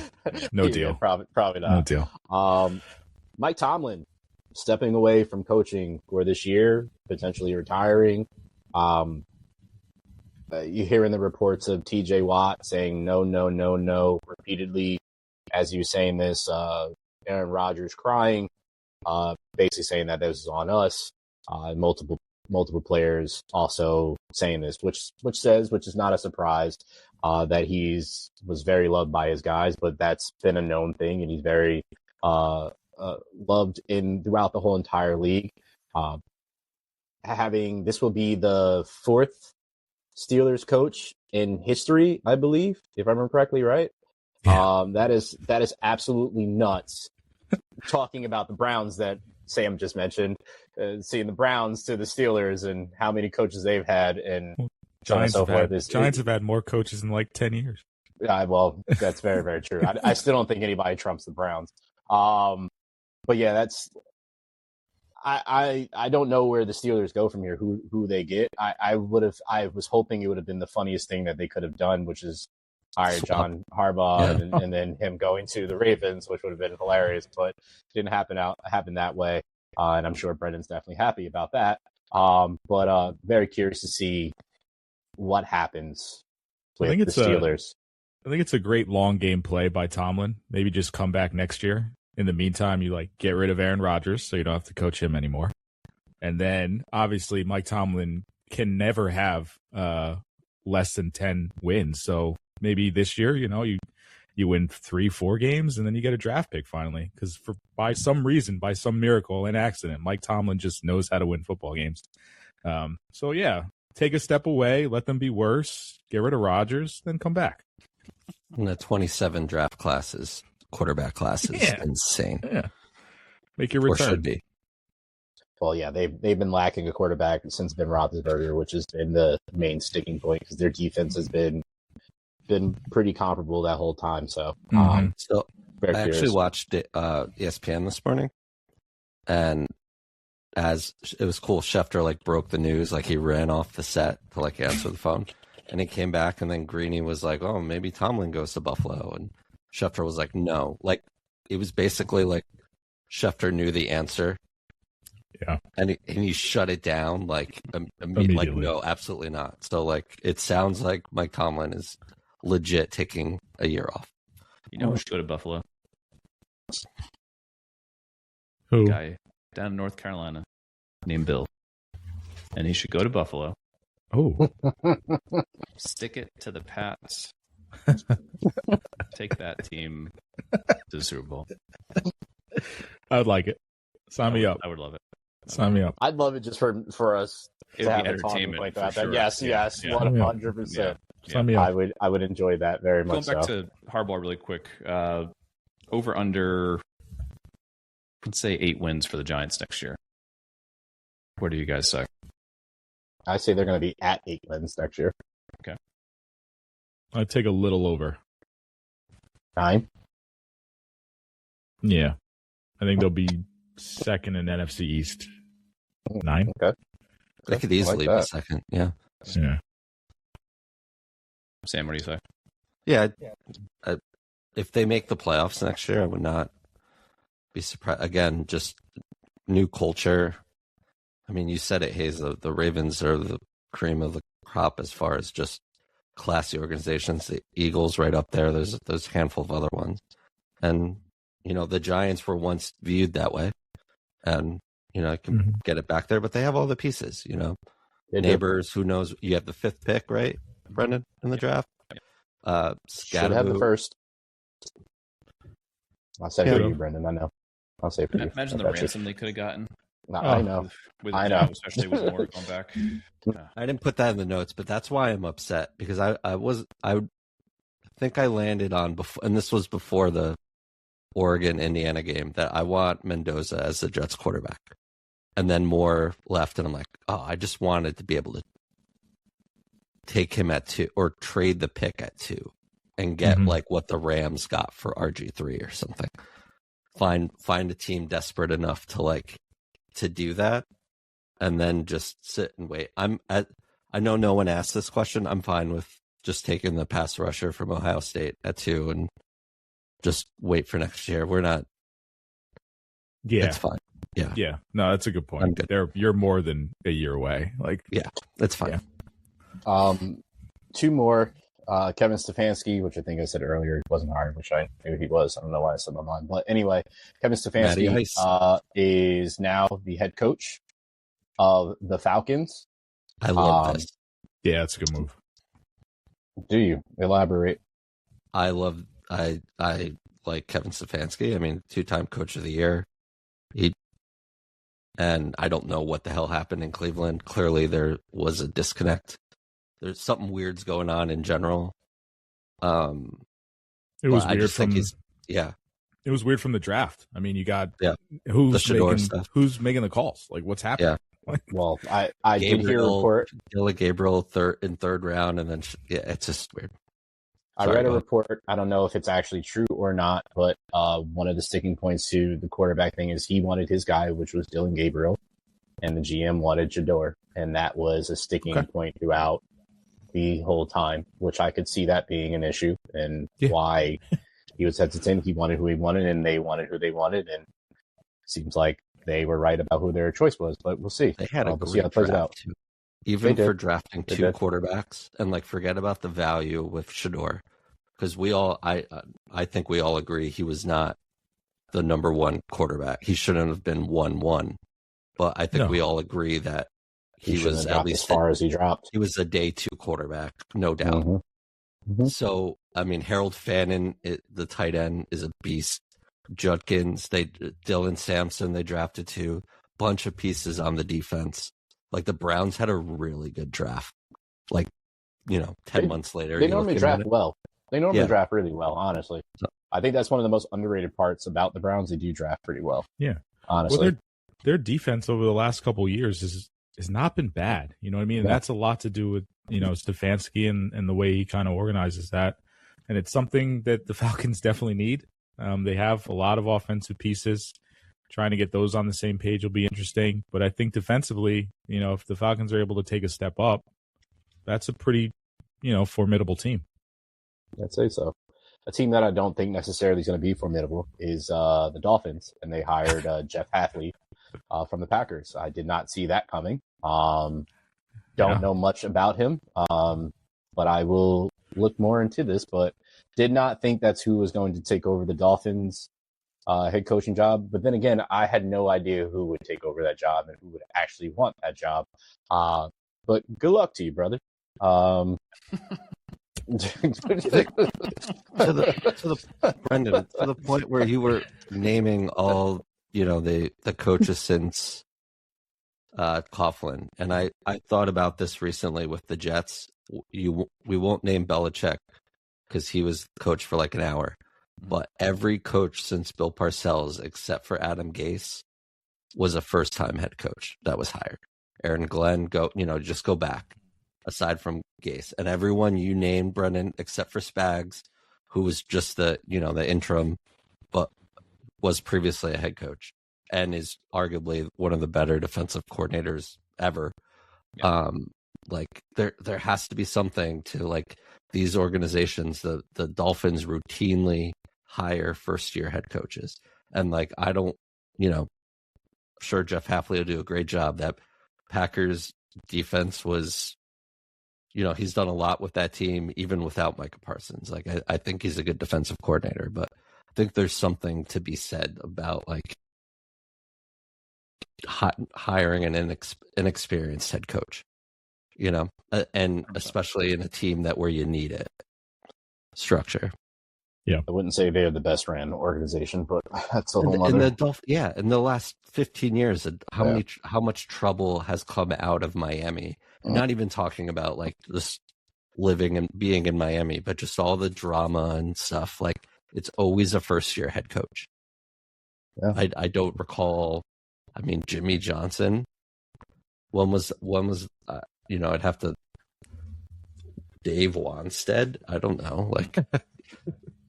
No deal. Probably not. No deal. Mike Tomlin stepping away from coaching for this year, potentially retiring. You hear in the reports of TJ Watt saying no repeatedly as he was saying this. Aaron Rodgers crying, basically saying that this is on us. Multiple players also saying this, which is not a surprise, that was very loved by his guys, but that's been a known thing, and he's very loved throughout the whole entire league. This will be the fourth Steelers coach in history, I believe, if I remember correctly, right? Yeah. That is absolutely nuts. Talking about the Browns that Sam just mentioned, seeing the Browns to the Steelers and how many coaches they've had, and Giants have had more coaches in like 10 years. Well, that's very, very true. I still don't think anybody trumps the Browns. But yeah, I don't know where the Steelers go from here, who they get. I was hoping it would have been the funniest thing that they could have done, which is hire John Harbaugh and then him going to the Ravens, which would have been hilarious, but didn't happen that way. And I'm sure Brendan's definitely happy about that. But very curious to see what happens with the Steelers. I think it's a great long game play by Tomlin. Maybe just come back next year. In the meantime, you get rid of Aaron Rodgers so you don't have to coach him anymore. And then obviously Mike Tomlin can never have less than 10 wins. So maybe this year, you win 3-4 games and then you get a draft pick finally. Because by some reason, by some miracle and accident, Mike Tomlin just knows how to win football games. So yeah, take a step away, let them be worse, get rid of Rodgers, then come back. And the 27 draft classes, quarterback classes, insane. Yeah, make your return. Or should be. Well, yeah, they've been lacking a quarterback since Ben Roethlisberger, which has been the main sticking point because their defense has been pretty comparable that whole time. So, so I actually watched ESPN this morning, and as it was cool, Schefter broke the news, he ran off the set to answer the phone, and he came back, and then Greeny was like, "Oh, maybe Tomlin goes to Buffalo," and Schefter was like, "No," it was basically Schefter knew the answer. Yeah, and he shut it down immediately. No, absolutely not. So it sounds like Mike Tomlin is legit taking a year off. Who should go to Buffalo? Who? A guy down in North Carolina named Bill, and he should go to Buffalo. Oh, stick it to the Pats. Take that team to the Super Bowl. I would like it. Sign me up. I would love it. Sign me up. I'd love it just for us to have a talking point about that. Yes, 100%. Sign me up. I would enjoy that very much. Going back to Harbaugh really quick. Over under, let's say 8 wins for the Giants next year. What do you guys say? I say they're going to be at 8 wins next year. Okay. I'd take a little over 9. Yeah, I think they'll be second in NFC East. 9. Okay. They could easily be second. Yeah. Yeah. Sam, what do you say? Yeah. If they make the playoffs next year, I would not be surprised. Again, just new culture. I mean, you said it, Hayes. The Ravens are the cream of the crop as far as just classy organizations. The Eagles right up there. There's a handful of other ones. And, the Giants were once viewed that way. And, I can get it back there, but they have all the pieces, Neighbors, who knows? You have the 5th pick, right, Brendan, in the draft? Should have the first. I'll say for you, Brendan. I know. I'll say for you. Imagine the ransom they could have gotten. I know. I know. Especially with Moore going back. I didn't put that in the notes, but that's why I'm upset, because I think I landed on before, and this was before the Oregon-Indiana game that I want Mendoza as the Jets quarterback. And then Moore left, and I'm like, oh, I just wanted to be able to take him at 2 or trade the pick at 2 and get like what the Rams got for RG3 or something. Find a team desperate enough to do that, and then just sit and wait. I know no one asked this question. I'm fine with just taking the pass rusher from Ohio State at 2 and just wait for next year. We're not. Yeah, it's fine. Yeah. No, that's a good point. You're more than a year away. That's fine. Yeah. 2 more. Kevin Stefanski, which I think I said earlier, wasn't hired, which I knew he was. I don't know why I said my mind. But anyway, Kevin Stefanski is now the head coach of the Falcons. I love this. Yeah, it's a good move. Do you? Elaborate. I like Kevin Stefanski. I mean, 2-time coach of the year. And I don't know what the hell happened in Cleveland. Clearly, there was a disconnect. There's something weird's going on in general. It was weird It was weird from the draft. I mean, you got who's making the calls? Like, what's happening? Yeah. Well, I did hear a report. Gabriel in third round, and then it's just weird. I read a report. I don't know if it's actually true or not, but one of the sticking points to the quarterback thing is he wanted his guy, which was Dylan Gabriel, and the GM wanted Jador, and that was a sticking point throughout the whole time, which I could see that being an issue and why he was hesitant. He wanted who he wanted, and they wanted who they wanted, and it seems like they were right about who their choice was, but we'll see. They had a we'll great draft plays out. Too. Even for drafting 2 quarterbacks, and forget about the value with Shador, because I think we all agree he was not the number 1 quarterback. He shouldn't have been 1-1, but I think we all agree that he was at least as far as he dropped. He was a day 2 quarterback, no doubt. Mm-hmm. So I mean, Harold Fannin, the tight end, is a beast. Judkins, Dylan Sampson, they drafted 2. Bunch of pieces on the defense. The Browns had a really good draft. 10 months later. They normally draft well. They normally draft really well, honestly. I think that's one of the most underrated parts about the Browns. They do draft pretty well. Yeah. Honestly. Well, their defense over the last couple of years has not been bad. You know what I mean? And that's a lot to do with, Stefanski and the way he kind of organizes that. And it's something that the Falcons definitely need. They have a lot of offensive pieces. Trying to get those on the same page will be interesting. But I think defensively, if the Falcons are able to take a step up, that's a pretty, formidable team. I'd say so. A team that I don't think necessarily is going to be formidable is the Dolphins, and they hired Jeff Hafley from the Packers. I did not see that coming. Don't know much about him, but I will look more into this, but did not think that's who was going to take over the Dolphins head coaching job. But then again, I had no idea who would take over that job and who would actually want that job. But good luck to you, brother. Brendan, to the point where you were naming all the coaches since Coughlin, and I thought about this recently with the Jets. We won't name Belichick because he was coach for an hour, but every coach since Bill Parcells, except for Adam Gase, was a first-time head coach that was hired. Aaron Glenn, just go back. Aside from Gase, and everyone you named, Brendan, except for Spags, who was just the interim, but was previously a head coach and is arguably one of the better defensive coordinators ever. Yeah. There has to be something to these organizations. The Dolphins routinely hire first-year head coaches, and I don't, sure Jeff Hafley will do a great job. That Packers defense was. He's done a lot with that team, even without Micah Parsons. I think he's a good defensive coordinator, but I think there's something to be said about hiring an inexperienced head coach, and especially in a team where you need it. Structure. Yeah, I wouldn't say they're the best ran organization, but that's a whole other. In the last 15 years, how much trouble has come out of Miami. Not even talking about just living and being in Miami, but just all the drama and stuff. it's always a first-year head coach. Yeah. I don't recall. I mean, Jimmy Johnson. When was I'd have to. Dave Wanstead. I don't know. Like,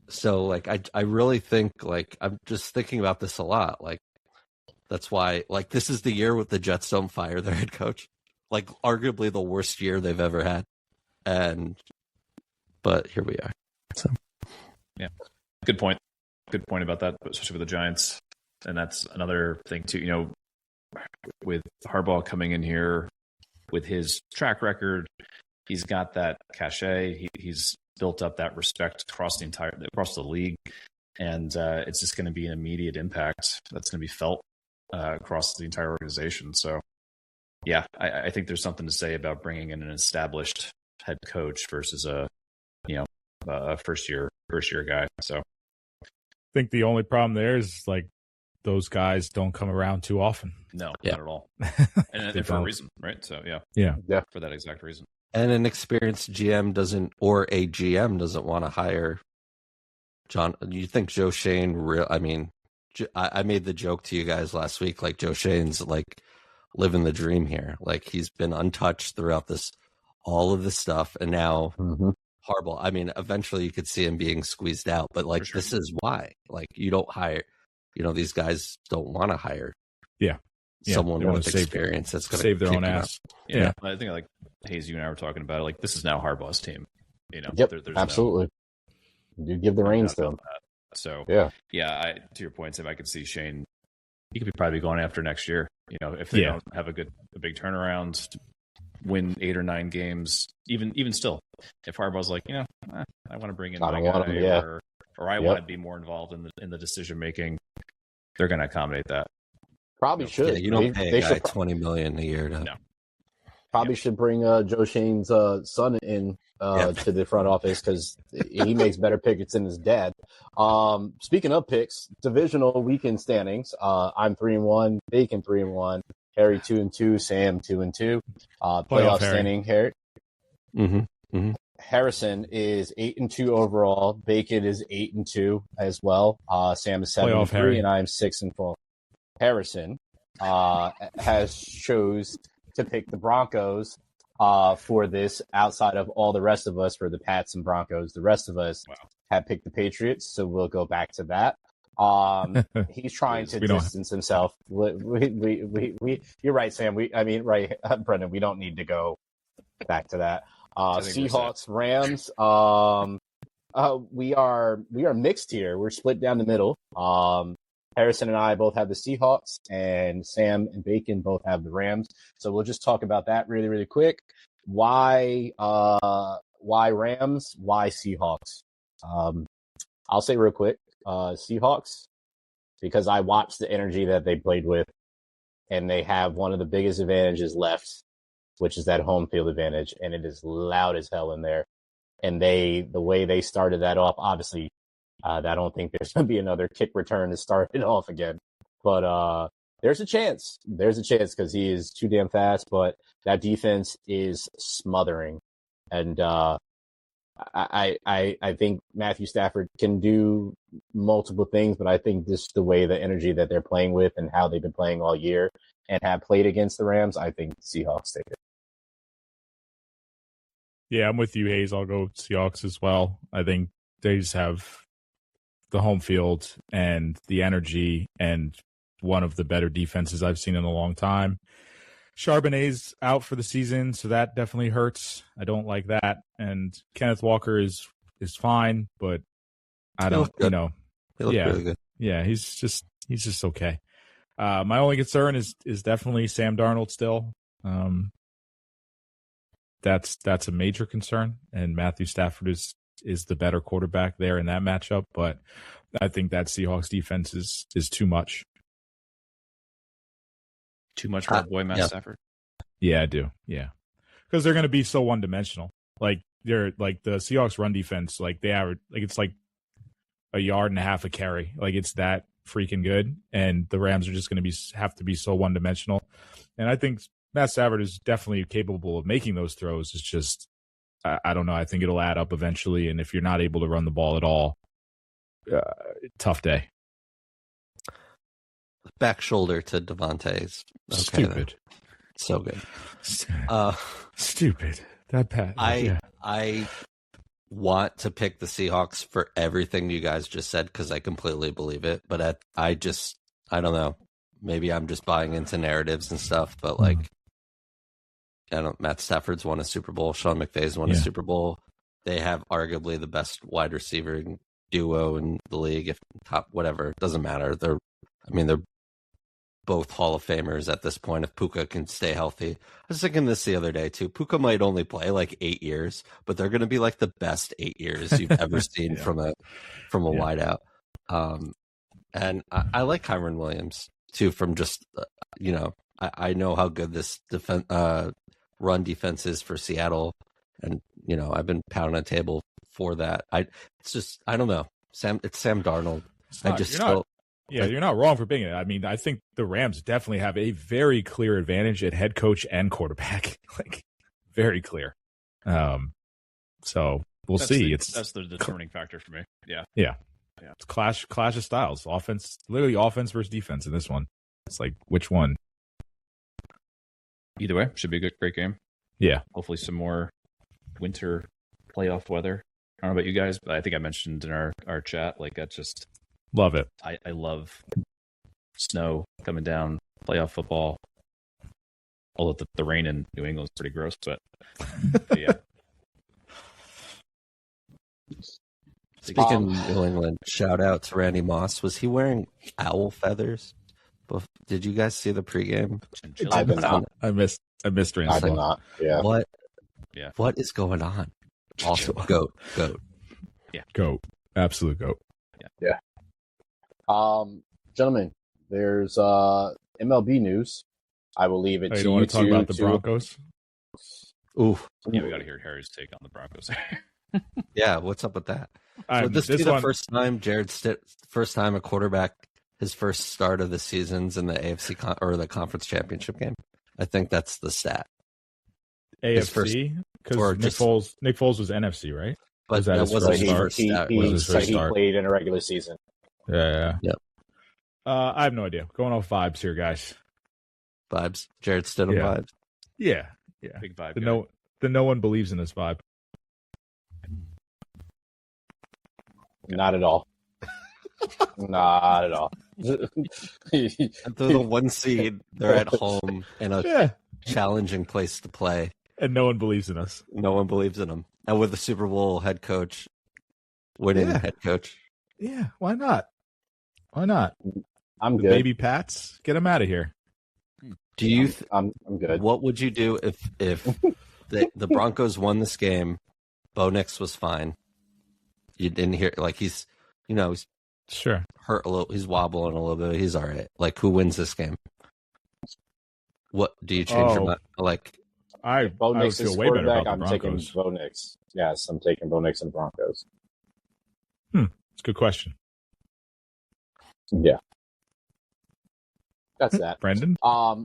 so like I really think like I'm just thinking about this a lot. Like, that's why like this is the year with the Jets don't fire their head coach. Like, arguably the worst year they've ever had. But here we are. So. Yeah, good point. Good point about that, especially with the Giants. And that's another thing too. With Harbaugh coming in here with his track record, he's got that cachet. He's built up that respect across the league, and it's just going to be an immediate impact that's going to be felt across the entire organization. So, yeah, I think there's something to say about bringing in an established head coach versus a first year guy. So, I think the only problem there is like those guys don't come around too often. No, not at all, and for a reason, right? So, yeah, for that exact reason. And an experienced GM doesn't want to hire John. You think Joe Shane? I mean, I made the joke to you guys last week. Like, Joe Shane's like living the dream here. Like, he's been untouched throughout all of this stuff, and now Harbaugh. I mean, eventually you could see him being squeezed out, but like, this is why. Like, you don't hire. These guys don't want to hire. Yeah. Someone with experience that's going to save their own ass. Yeah. I think like Hayes, you and I were talking about it. Like, this is now Harbaugh's team. Yep, absolutely. You give the reins to him. So to your point, Tim, I could see Shane. He could probably be going after next year. If they don't have a big turnaround, win 8 or 9 games, even still, if Harbaugh's like, I want to bring in my guy, or I want to be more involved in the decision making, they're going to accommodate that. Probably should. Yeah, you don't pay a guy $20 million a year to. No. Probably should bring Joe Shane's son in to the front office because he makes better picks than his dad. Speaking of picks, divisional weekend standings. I'm 3-1, Bacon 3-1, Harry 2-2, Sam 2-2. Playoff standing, Harry. Harrison is 8-2 overall. Bacon is 8-2 as well. Sam is 7-3, and I'm 6-4. Harrison has chose to pick the Broncos for this outside of all the rest of us for the Pats and Broncos. The rest of us have picked the Patriots, so we'll go back to that. He's trying to distance himself. You're right, Sam. Brendan, we don't need to go back to that. Seahawks, Rams. We are mixed here. We're split down the middle. Harrison and I both have the Seahawks, and Sam and Bacon both have the Rams. So we'll just talk about that really, really quick. Why Rams? Why Seahawks? I'll say real quick, Seahawks, because I watched the energy that they played with, and they have one of the biggest advantages left, which is that home field advantage, and it is loud as hell in there. And the way they started that off, obviously, I don't think there's going to be another kick return to start it off again. But there's a chance. There's a chance because he is too damn fast, but that defense is smothering. And I think Matthew Stafford can do multiple things, but I think just the way the energy that they're playing with and how they've been playing all year and have played against the Rams, I think Seahawks take it. Yeah, I'm with you, Hayes. I'll go Seahawks as well. I think they just have the home field and the energy and one of the better defenses I've seen in a long time. Charbonnet's out for the season, so that definitely hurts. I don't like that. And Kenneth Walker is fine, but I don't, He looked really good. Yeah, he's just okay. My only concern is definitely Sam Darnold still. That's a major concern, and Matthew Stafford is the better quarterback there in that matchup, but I think that Seahawks defense is too much. Too much for our boy Matt Stafford? Yeah, I do. Yeah. Because they're going to be so one-dimensional. Like, they're like the Seahawks run defense, like they average, like it's like a yard and a half a carry. Like, it's that freaking good, and the Rams are just going to have to be so one-dimensional. And I think Matt Stafford is definitely capable of making those throws. It's just, I don't know. I think it'll add up eventually. And if you're not able to run the ball at all, tough day. Back shoulder to Devontae's. Okay, Stupid. then. So good. Stupid. That pass. I want to pick the Seahawks for everything you guys just said because I completely believe it. But I don't know. Maybe I'm just buying into narratives and stuff. But like, Matt Stafford's won a Super Bowl. Sean McVay's won a Super Bowl. They have arguably the best wide receiver duo in the league. If top, whatever, it doesn't matter. They're both Hall of Famers at this point if Puka can stay healthy. I was thinking this the other day too. Puka might only play like 8 years, but they're going to be like the best 8 years you've ever seen from a wideout. And I like Kyron Williams too. From just I know how good this run defense is for Seattle, and I've been pounding a table for that. I don't know. It's Sam Darnold. You're not wrong for being it. I mean, I think the Rams definitely have a very clear advantage at head coach and quarterback. Like, very clear. So we'll see. That's the determining factor for me. Yeah. It's clash of styles. Offense versus defense in this one. It's like, which one? Either way, should be a great game. Yeah. Hopefully some more winter playoff weather. I don't know about you guys, but I think I mentioned in our chat, like, that's just... Love it. I love snow coming down, playoff football. Although the rain in New England is pretty gross, but yeah. Speaking of New England, shout out to Randy Moss. Was he wearing owl feathers? Did you guys see the pregame? I did not. I missed Randy. I did not. Yeah. What is going on? Also, goat. Yeah. Goat. Absolute goat. Yeah. Gentlemen, there's MLB news. I will leave it to you. Want to talk about the Broncos? Ooh. Yeah, we got to hear Harry's take on the Broncos. Yeah, what's up with that? Would this be the first time first time a quarterback, his first start of the season's in the AFC or the conference championship game? I think that's the stat. AFC? Because Nick Foles was NFC, right? But that wasn't his first start. He played in a regular season. Yeah. Yep. I have no idea. Going off vibes here, guys. Vibes. Jared Stidham vibes. Yeah. Big vibe. No one believes in this vibe. Not at all. Not at all. They're the one seed. They're at home in a challenging place to play. And no one believes in us. No one believes in them. And with the Super Bowl head coach, winning head coach. Yeah, why not? I'm good. Baby Pats, get them out of here. Do you? I'm good. What would you do if the Broncos won this game? Bo Nix was fine. You didn't hear he's sure hurt a little. He's wobbling a little bit. He's all right. Like, who wins this game? What do you change your mind? Like, Bo Nix is way better about I'm the Broncos. taking Bo Nix. Yes, I'm taking Bo Nix and Broncos. It's a good question. Yeah. That's that. Brendan?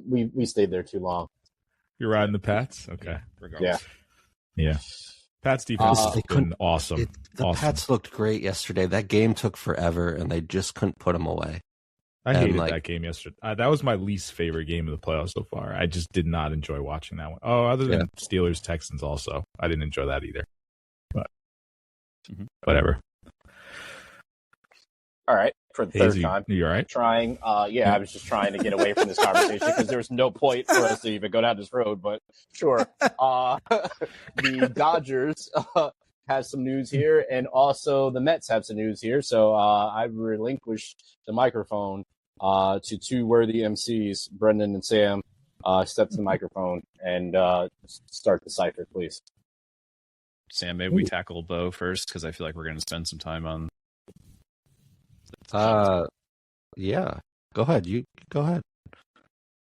We stayed there too long. You're riding the Pats? Okay. Yeah. Pats defense has been awesome. The Pats looked great yesterday. That game took forever, and they just couldn't put them away. I hated that game yesterday. That was my least favorite game of the playoffs so far. I just did not enjoy watching that one. Oh, other than Steelers Texans also. I didn't enjoy that either. But whatever. All right. For the third time. You all right? Trying. I was just trying to get away from this conversation because there's no point for us to even go down this road, but sure. The Dodgers has some news here, and also the Mets have some news here. So I relinquished the microphone to two worthy MCs, Brendan and Sam. Step to the microphone and start the cipher, please. Sam, maybe we tackle Bo first because I feel like we're going to spend some time on. Yeah. Go ahead. You go ahead.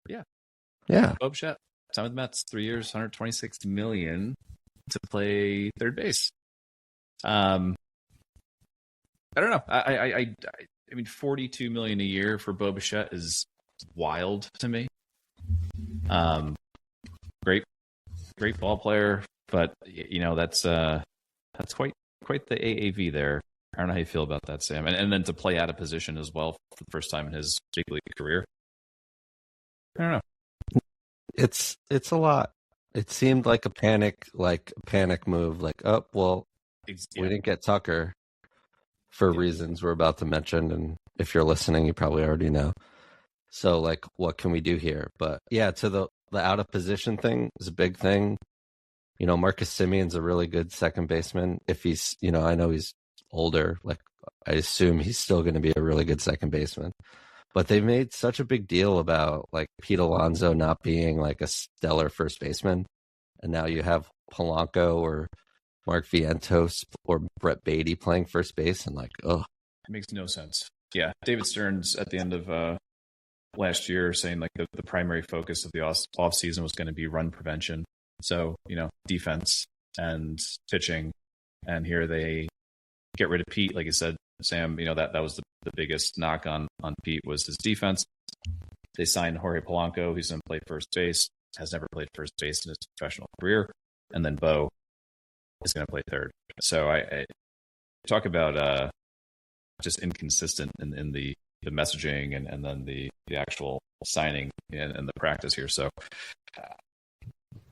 Yeah. Bo Bichette, time with the Mets, 3 years, $126 million to play third base. I don't know. I mean, $42 million a year for Bo Bichette is wild to me. Great ball player, but that's quite the AAV there. I don't know how you feel about that, Sam. And then to play out of position as well for the first time in his big league career. I don't know. It's a lot. It seemed like a panic move. Like, oh well, we didn't get Tucker for reasons we're about to mention, and if you're listening, you probably already know. So, like, what can we do here? But yeah, to the out of position thing is a big thing. You know, Marcus Simeon's a really good second baseman. If he's, you know, I know he's older. Like, I assume he's still going to be a really good second baseman. But they made such a big deal about like Pete Alonso not being like a stellar first baseman, and now you have Polanco or Mark Vientos or Brett Beatty playing first base, and like, oh, it makes no sense. Yeah, David Stearns at the end of last year saying like the primary focus of the off season was going to be run prevention. So, you know, defense and pitching, and here they get rid of Pete, like you said, Sam. You know, that was the biggest knock on Pete was his defense. They signed Jorge Polanco, who's going to play first base, has never played first base in his professional career, and then Bo is going to play third. So I talk about just inconsistent in the messaging and then the actual signing and the practice here. So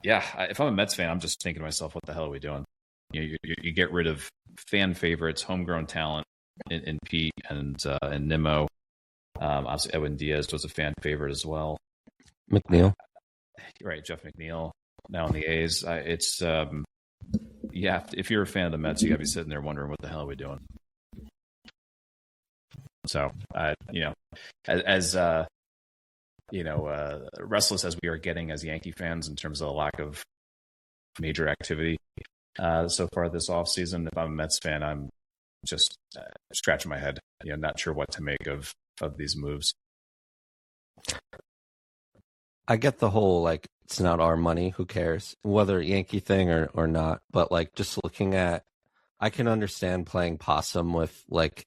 if I'm a Mets fan, I'm just thinking to myself, what the hell are we doing? You know, you get rid of fan favorites, homegrown talent in Pete and Nimmo. Obviously, Edwin Diaz was a fan favorite as well. McNeil. Right, Jeff McNeil now in the A's. It's if you're a fan of the Mets, you got to be sitting there wondering what the hell are we doing. So, you know, as restless as we are getting as Yankee fans in terms of the lack of major activity so far this offseason, if I'm a Mets fan, I'm just scratching my head, you know, not sure what to make of these moves. I get the whole, like, it's not our money, who cares, whether Yankee thing or not, but like just looking at, I can understand playing possum with like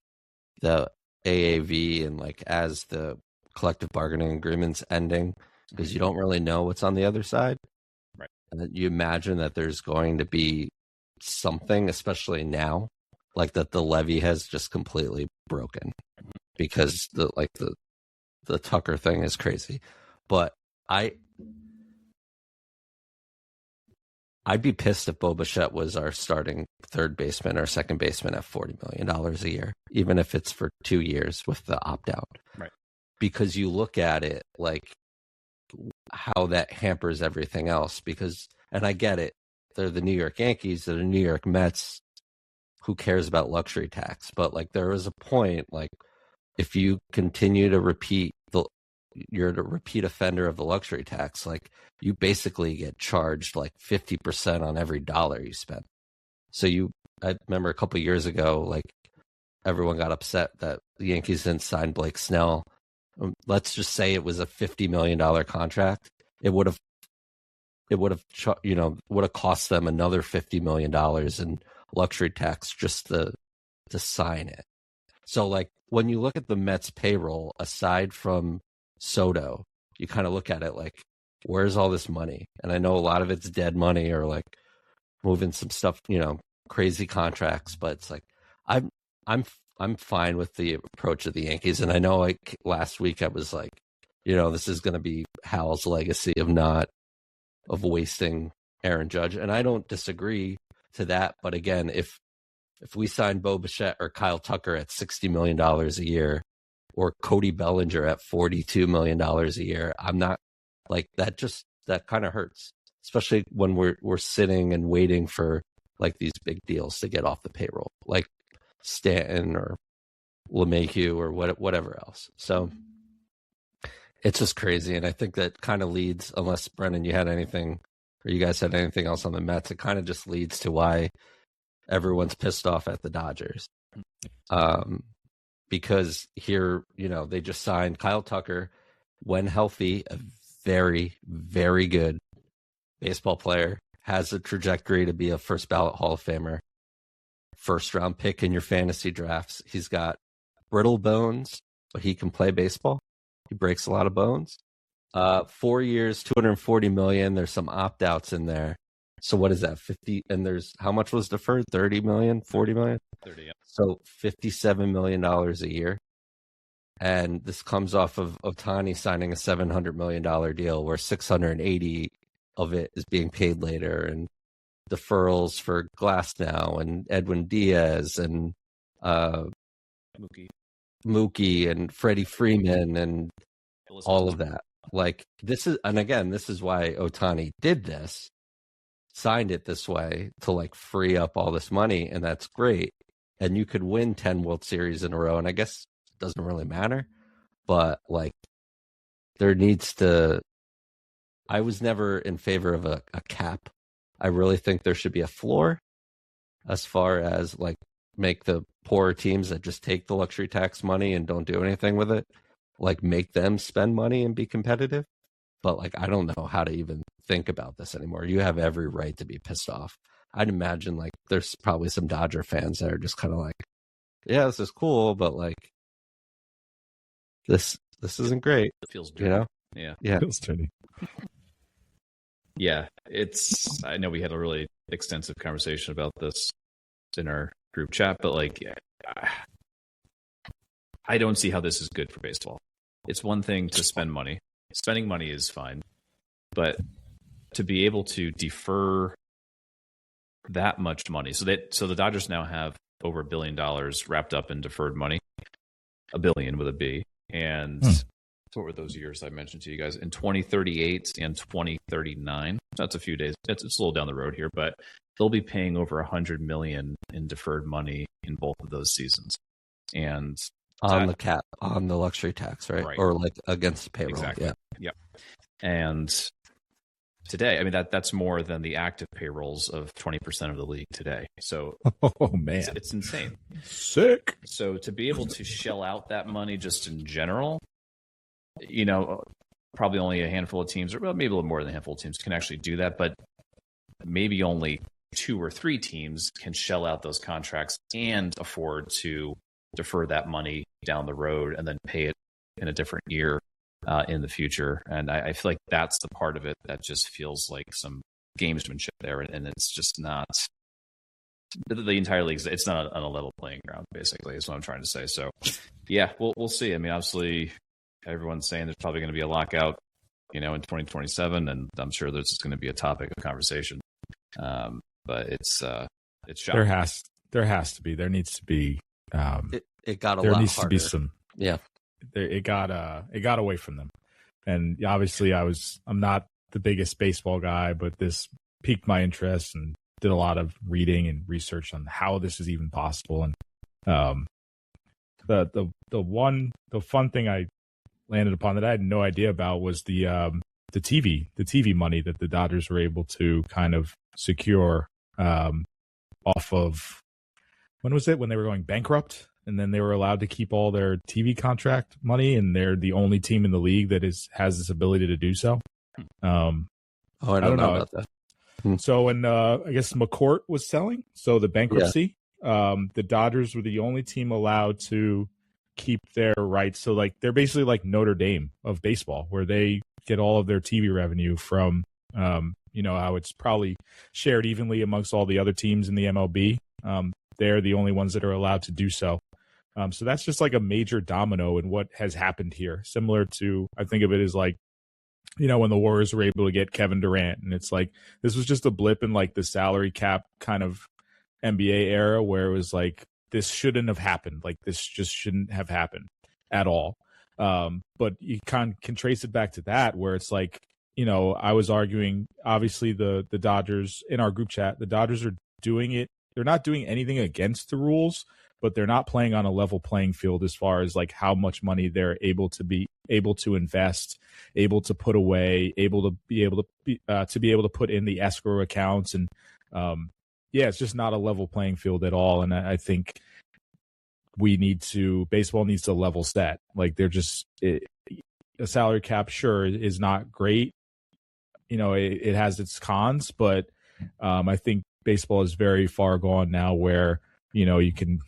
the AAV and like as the collective bargaining agreement's ending, because you don't really know what's on the other side. Right. And you imagine that there's going to be something, especially now, like that the levy has just completely broken because the Tucker thing is crazy. But I'd be pissed if Bo Bichette was our starting third baseman or second baseman at $40 million a year, even if it's for 2 years with the opt-out. Right. Because you look at it like how that hampers everything else. Because, and I get it, they're the New York Yankees, they're the New York Mets. Who cares about luxury tax? But like there was a point, like if you continue to repeat you're a repeat offender of the luxury tax, like you basically get charged like 50% on every dollar you spend. So I remember a couple of years ago, like everyone got upset that the Yankees didn't sign Blake Snell. Let's just say it was a $50 million contract. It would have cost them another $50 million in luxury tax just to sign it. So like when you look at the Mets payroll, aside from Soto, you kind of look at it like, where's all this money? And I know a lot of it's dead money or like moving some stuff, you know, crazy contracts, but it's like I'm fine with the approach of the Yankees. And I know like last week I was like, you know, this is going to be Hal's legacy of wasting Aaron Judge, and I don't disagree to that. But again, if we sign Bo Bichette or Kyle Tucker at $60 million a year, or Cody Bellinger at $42 million a year, I'm not like that. Just that kind of hurts, especially when we're sitting and waiting for like these big deals to get off the payroll, like Stanton or LeMahieu or whatever else. So it's just crazy, and I think that kind of leads, unless Brennan, you had anything, or you guys had anything else on the Mets, it kind of just leads to why everyone's pissed off at the Dodgers. Because here, you know, they just signed Kyle Tucker, when healthy, a very, very good baseball player, has a trajectory to be a first ballot Hall of Famer, first round pick in your fantasy drafts. He's got brittle bones, but he can play baseball. He breaks a lot of bones. 4 years, $240 million. There's some opt outs in there. So what is that? 50, and there's how much was deferred? 30 million, 40 million? 30, yeah. So $57 million a year. And this comes off of Ohtani signing a $700 million deal where 680 of it is being paid later, and deferrals for Glasnow and Edwin Diaz and Mookie and Freddie Freeman and all of that. Like, this is, and again, this is why Ohtani did this, signed it this way to like free up all this money, and that's great. And you could win 10 World Series in a row, and I guess it doesn't really matter, but like there needs to, I was never in favor of a cap. I really think there should be a floor as far as like make the poorer teams that just take the luxury tax money and don't do anything with it, like make them spend money and be competitive. But like, I don't know how to even think about this anymore. You have every right to be pissed off. I'd imagine like there's probably some Dodger fans that are just kind of like, yeah, this is cool, but like this isn't great. It feels dirty, you know? Yeah. It feels dirty. Yeah, I know we had a really extensive conversation about this in our group chat, but like, I don't see how this is good for baseball. It's one thing to spend money. Spending money is fine, but to be able to defer that much money, so the Dodgers now have over $1 billion wrapped up in deferred money, $1 billion with a B, and what were those years I mentioned to you guys? In 2038 and 2039. That's a few days. It's a little down the road here, but they'll be paying over $100 million in deferred money in both of those seasons. And on the cap, on the luxury tax, right? Or like against the payroll. Exactly. Yeah. And today, I mean, that's more than the active payrolls of 20% of the league today. So, oh man, it's insane. Sick. So to be able to shell out that money just in general, you know, probably only a handful of teams, or well, maybe a little more than a handful of teams can actually do that, but maybe only 2 or 3 teams can shell out those contracts and afford to defer that money down the road and then pay it in a different year in the future. And I feel like that's the part of it that just feels like some gamesmanship there, and it's just not the entire league. It's not on a level playing ground, basically, is what I'm trying to say. So yeah, we'll see. I mean, obviously everyone's saying there's probably going to be a lockout, you know, in 2027, and I'm sure there's just going to be a topic of conversation. But it's shocking. There has to be. There needs to be. It got a there lot needs harder. to be some. Yeah. It got away from them, and obviously I'm not the biggest baseball guy, but this piqued my interest and did a lot of reading and research on how this is even possible. And the fun thing I landed upon that I had no idea about was the TV money that the Dodgers were able to kind of secure off of, when was it, when they were going bankrupt, and then they were allowed to keep all their TV contract money, and they're the only team in the league that has this ability to do so. I don't know about that. So when I guess McCourt was selling, so the bankruptcy, the Dodgers were the only team allowed to keep their rights. So like they're basically like Notre Dame of baseball, where they get all of their TV revenue from, you know, how it's probably shared evenly amongst all the other teams in the MLB. They're the only ones that are allowed to do so. So that's just like a major domino in what has happened here. Similar to, I think of it as like, you know, when the Warriors were able to get Kevin Durant, and it's like, this was just a blip in like the salary cap kind of NBA era where it was like, this shouldn't have happened. Like this just shouldn't have happened at all. But you can trace it back to that, where it's like, you know, I was arguing, obviously the Dodgers in our group chat, the Dodgers are doing it. They're not doing anything against the rules, but they're not playing on a level playing field as far as like how much money they're able to invest, able to put away, able to put in the escrow accounts. And it's just not a level playing field at all. And I think baseball needs to level set. Like they're just, a salary cap, sure, is not great. You know, it has its cons, but I think baseball is very far gone now where, you know, you can,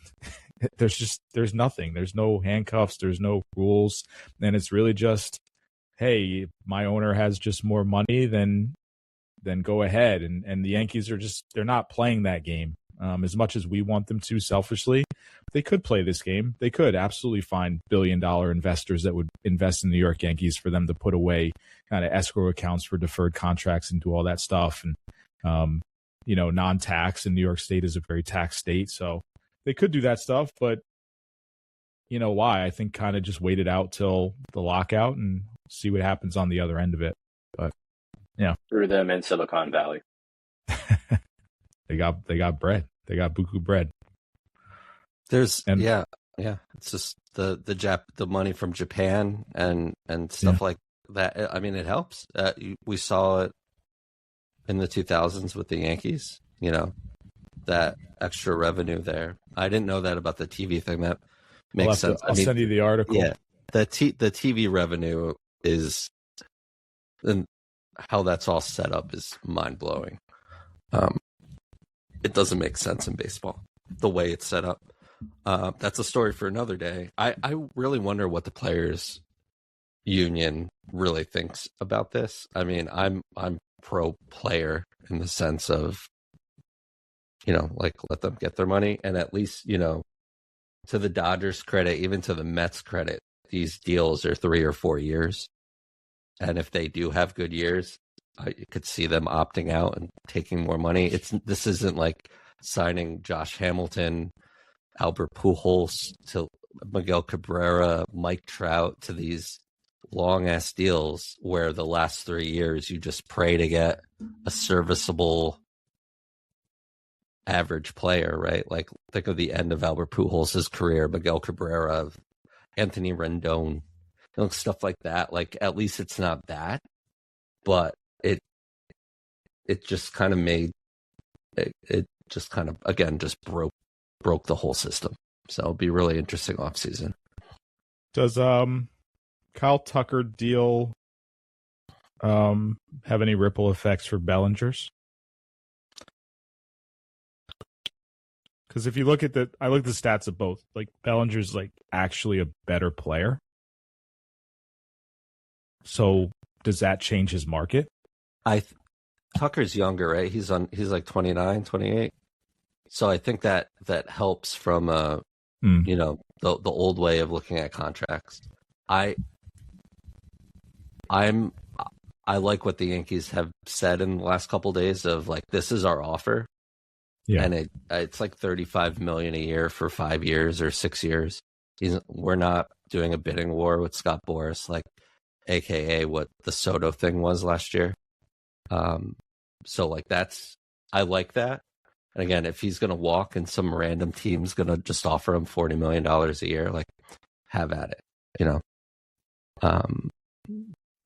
there's nothing, there's no handcuffs, there's no rules. And it's really just, hey, my owner has just more money, then then go ahead. And the Yankees are they're not playing that game as much as we want them to selfishly. They could play this game. They could absolutely find billion-dollar investors that would invest in the New York Yankees for them to put away kind of escrow accounts for deferred contracts and do all that stuff. And, non-tax, and New York State is a very tax state. So they could do that stuff, but you know why? I think kind of just wait it out till the lockout and see what happens on the other end of it. But yeah, Threw them in Silicon Valley. they got bread. They got buku bread. It's just the money from Japan and stuff like that. I mean, it helps. We saw it in the 2000s with the Yankees. That extra revenue there. I didn't know that about the TV thing. That makes sense. I'll send you the article. Yeah, the TV revenue is, and how that's all set up is mind blowing. It doesn't make sense in baseball the way it's set up. That's a story for another day. I really wonder what the players' union really thinks about this. I mean, I'm pro player in the sense of, let them get their money, and at least, to the Dodgers' credit, even to the Mets' credit, these deals are 3 or 4 years, and if they do have good years, I could see them opting out and taking more money. This isn't like signing Josh Hamilton, Albert Pujols to Miguel Cabrera, Mike Trout to these long ass deals where the last 3 years you just pray to get a serviceable average player, right? Like think of the end of Albert Pujols' career, Miguel Cabrera, Anthony Rendon, stuff like that. Like at least it's not that, but it just kind of made it just kind of again just broke the whole system. So it'll be really interesting offseason. Does Kyle Tucker deal have any ripple effects for Bellinger's? Because if you look at I look at the stats of both. Like Bellinger's like actually a better player. So does that change his market? Tucker's younger, right? He's like 29, 28. So I think that helps from the old way of looking at contracts. I like what the Yankees have said in the last couple of days of like, this is our offer. Yeah. And it's like $35 million a year for 5 years or 6 years. We're not doing a bidding war with Scott Boras, like AKA what the Soto thing was last year. So like I like that. And again, if he's going to walk and some random team's going to just offer him $40 million a year, like have at it,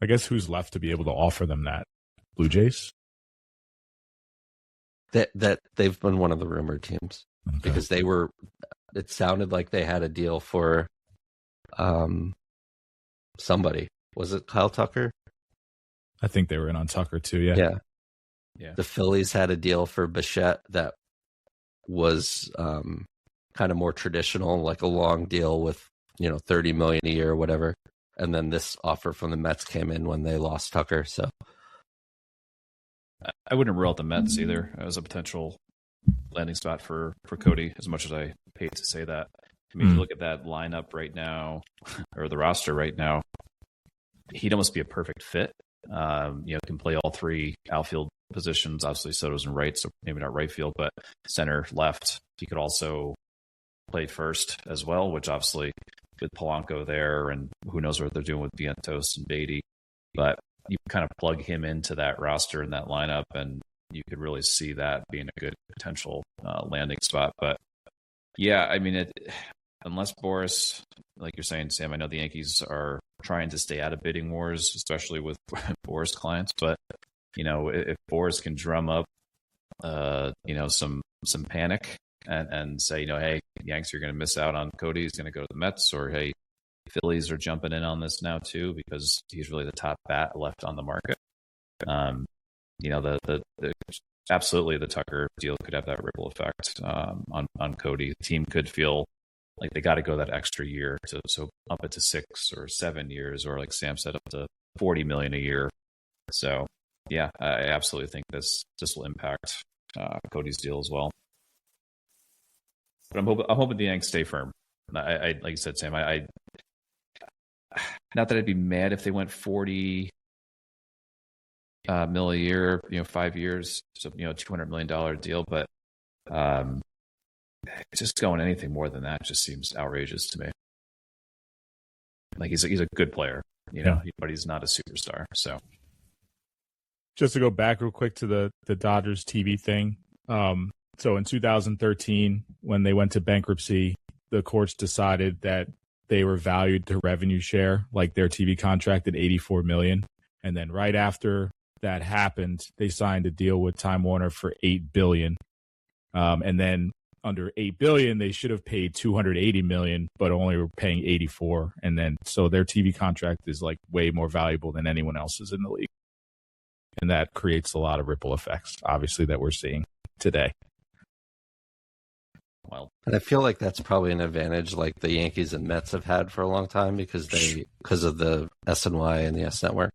I guess who's left to be able to offer them that? Blue Jays? That they've been one of the rumored teams because it sounded like they had a deal for somebody. Was it Kyle Tucker? I think they were in on Tucker too. Yeah. The Phillies had a deal for Bichette that was kind of more traditional, like a long deal with $30 million a year or whatever. And then this offer from the Mets came in when they lost Tucker. So I wouldn't rule out the Mets either as a potential landing spot for Cody, as much as I hate to say that. I mean, if you look at that lineup right now, or the roster right now, he'd almost be a perfect fit. Can play all three outfield positions. Obviously, Soto's in right, so maybe not right field, but center, left. He could also play first as well, which obviously with Polanco there, and who knows what they're doing with Vientos and Beatty. But you kind of plug him into that roster and that lineup, and you could really see that being a good potential landing spot. But yeah, I mean, unless Boras, like you're saying, Sam, I know the Yankees are trying to stay out of bidding wars, especially with Boras clients. But if Boras can drum up, some panic and say, hey, Yanks, you're going to miss out on Cody. He's going to go to the Mets, or hey, Phillies are jumping in on this now too because he's really the top bat left on the market. Absolutely the Tucker deal could have that ripple effect on Cody. The team could feel like they got to go that extra year so up it to 6 or 7 years, or like Sam said, up to $40 million a year. So yeah, I absolutely think this will impact Cody's deal as well. But I'm hoping the Yanks stay firm. I like you said, Sam. I not that I'd be mad if they went 40 mil a year, 5 years, so $200 million deal. But just going anything more than that just seems outrageous to me. Like he's a good player, but he's not a superstar. So just to go back real quick to the Dodgers TV thing. So in 2013, when they went to bankruptcy, the courts decided that they were valued to revenue share, like their TV contract at $84 million. And then right after that happened, they signed a deal with Time Warner for $8 billion. And then under $8 billion, they should have paid $280 million, but only were paying $84. And then so their TV contract is like way more valuable than anyone else's in the league. And that creates a lot of ripple effects, obviously, that we're seeing today. Well, and I feel like that's probably an advantage like the Yankees and Mets have had for a long time because of the SNY and the S Network.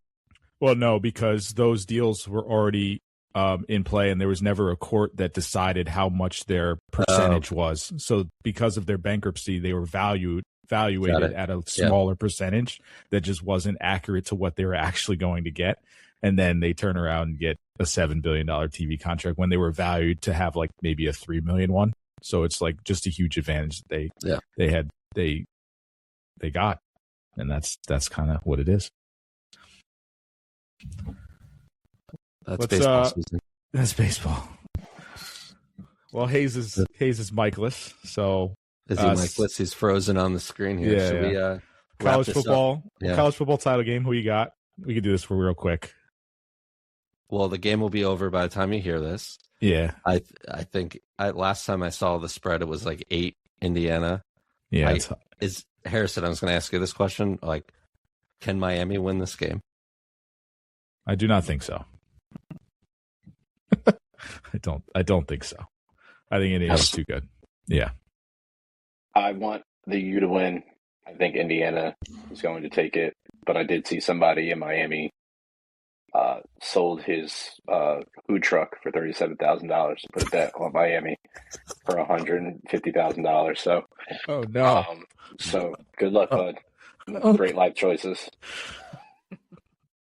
Well, no, because those deals were already in play, and there was never a court that decided how much their percentage was. So because of their bankruptcy, they were evaluated at a smaller percentage that just wasn't accurate to what they were actually going to get. And then they turn around and get a $7 billion TV contract when they were valued to have like maybe a $3 million one. So it's like just a huge advantage that they got, and that's kind of what it is. That's baseball season. That's baseball. Well, Hayes is Michaelis, so is he Michaelis? He's frozen on the screen here. Yeah, Should we college football? Yeah. College football title game. Who you got? We can do this for real quick. Well, the game will be over by the time you hear this. Yeah, I think last time I saw the spread, it was like 8 Indiana. Yeah, is Harrison? I was going to ask you this question: like, can Miami win this game? I do not think so. I don't think so. I think Indiana's too good. Yeah, I want the U to win. I think Indiana is going to take it, but I did see somebody in Miami sold his food truck for $37,000 to put a bet on Miami for $150,000. So, oh no! So good luck, bud. Great life choices.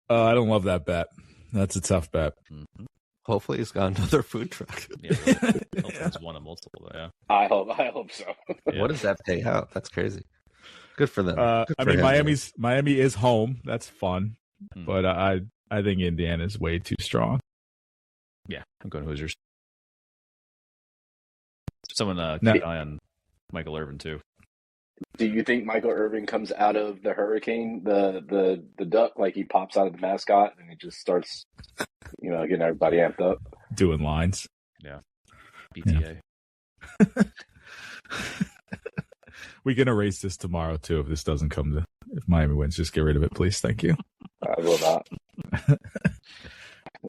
I don't love that bet. That's a tough bet. Mm-hmm. Hopefully, he's got another food truck. Yeah, hopefully he's won a multiple. Yeah, I hope so. Yeah. What does that pay out? That's crazy. Good for them. I mean, Miami is home. That's fun, but I think Indiana's way too strong. Yeah, I'm going Hoosiers. Someone keep an eye on Michael Irvin too. Do you think Michael Irvin comes out of the hurricane, the duck, like he pops out of the mascot and he just starts, getting everybody amped up, doing lines? Yeah, BTA. Yeah. We can erase this tomorrow too if this doesn't come to. If Miami wins, just get rid of it, please. Thank you. I will not.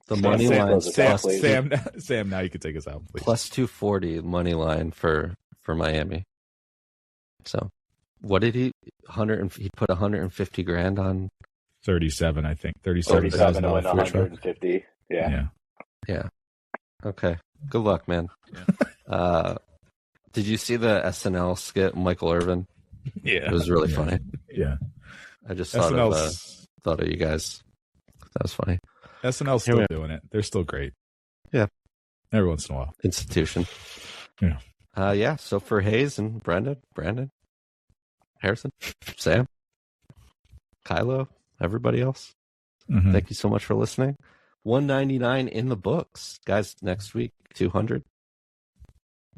The money line, Sam. Now you can take us out, please. Plus 240 money line for Miami. So, what did he? He put 150 grand on 37, I think. $37 to win 150. Yeah. Okay. Good luck, man. Yeah. Did you see the SNL skit, Michael Irvin? Yeah, it was really funny. Yeah, I just thought of you guys. That was funny. SNL's still doing it. They're still great. Yeah, every once in a while. Institution. Yeah. So for Hayes and Brandon, Harrison, Sam, Kylo, everybody else, thank you so much for listening. 199 in the books, guys. Next week, 200.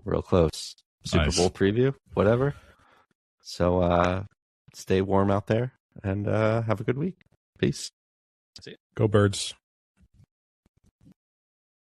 Real close. Super Bowl preview, whatever. So stay warm out there and have a good week. Peace. Go Birds.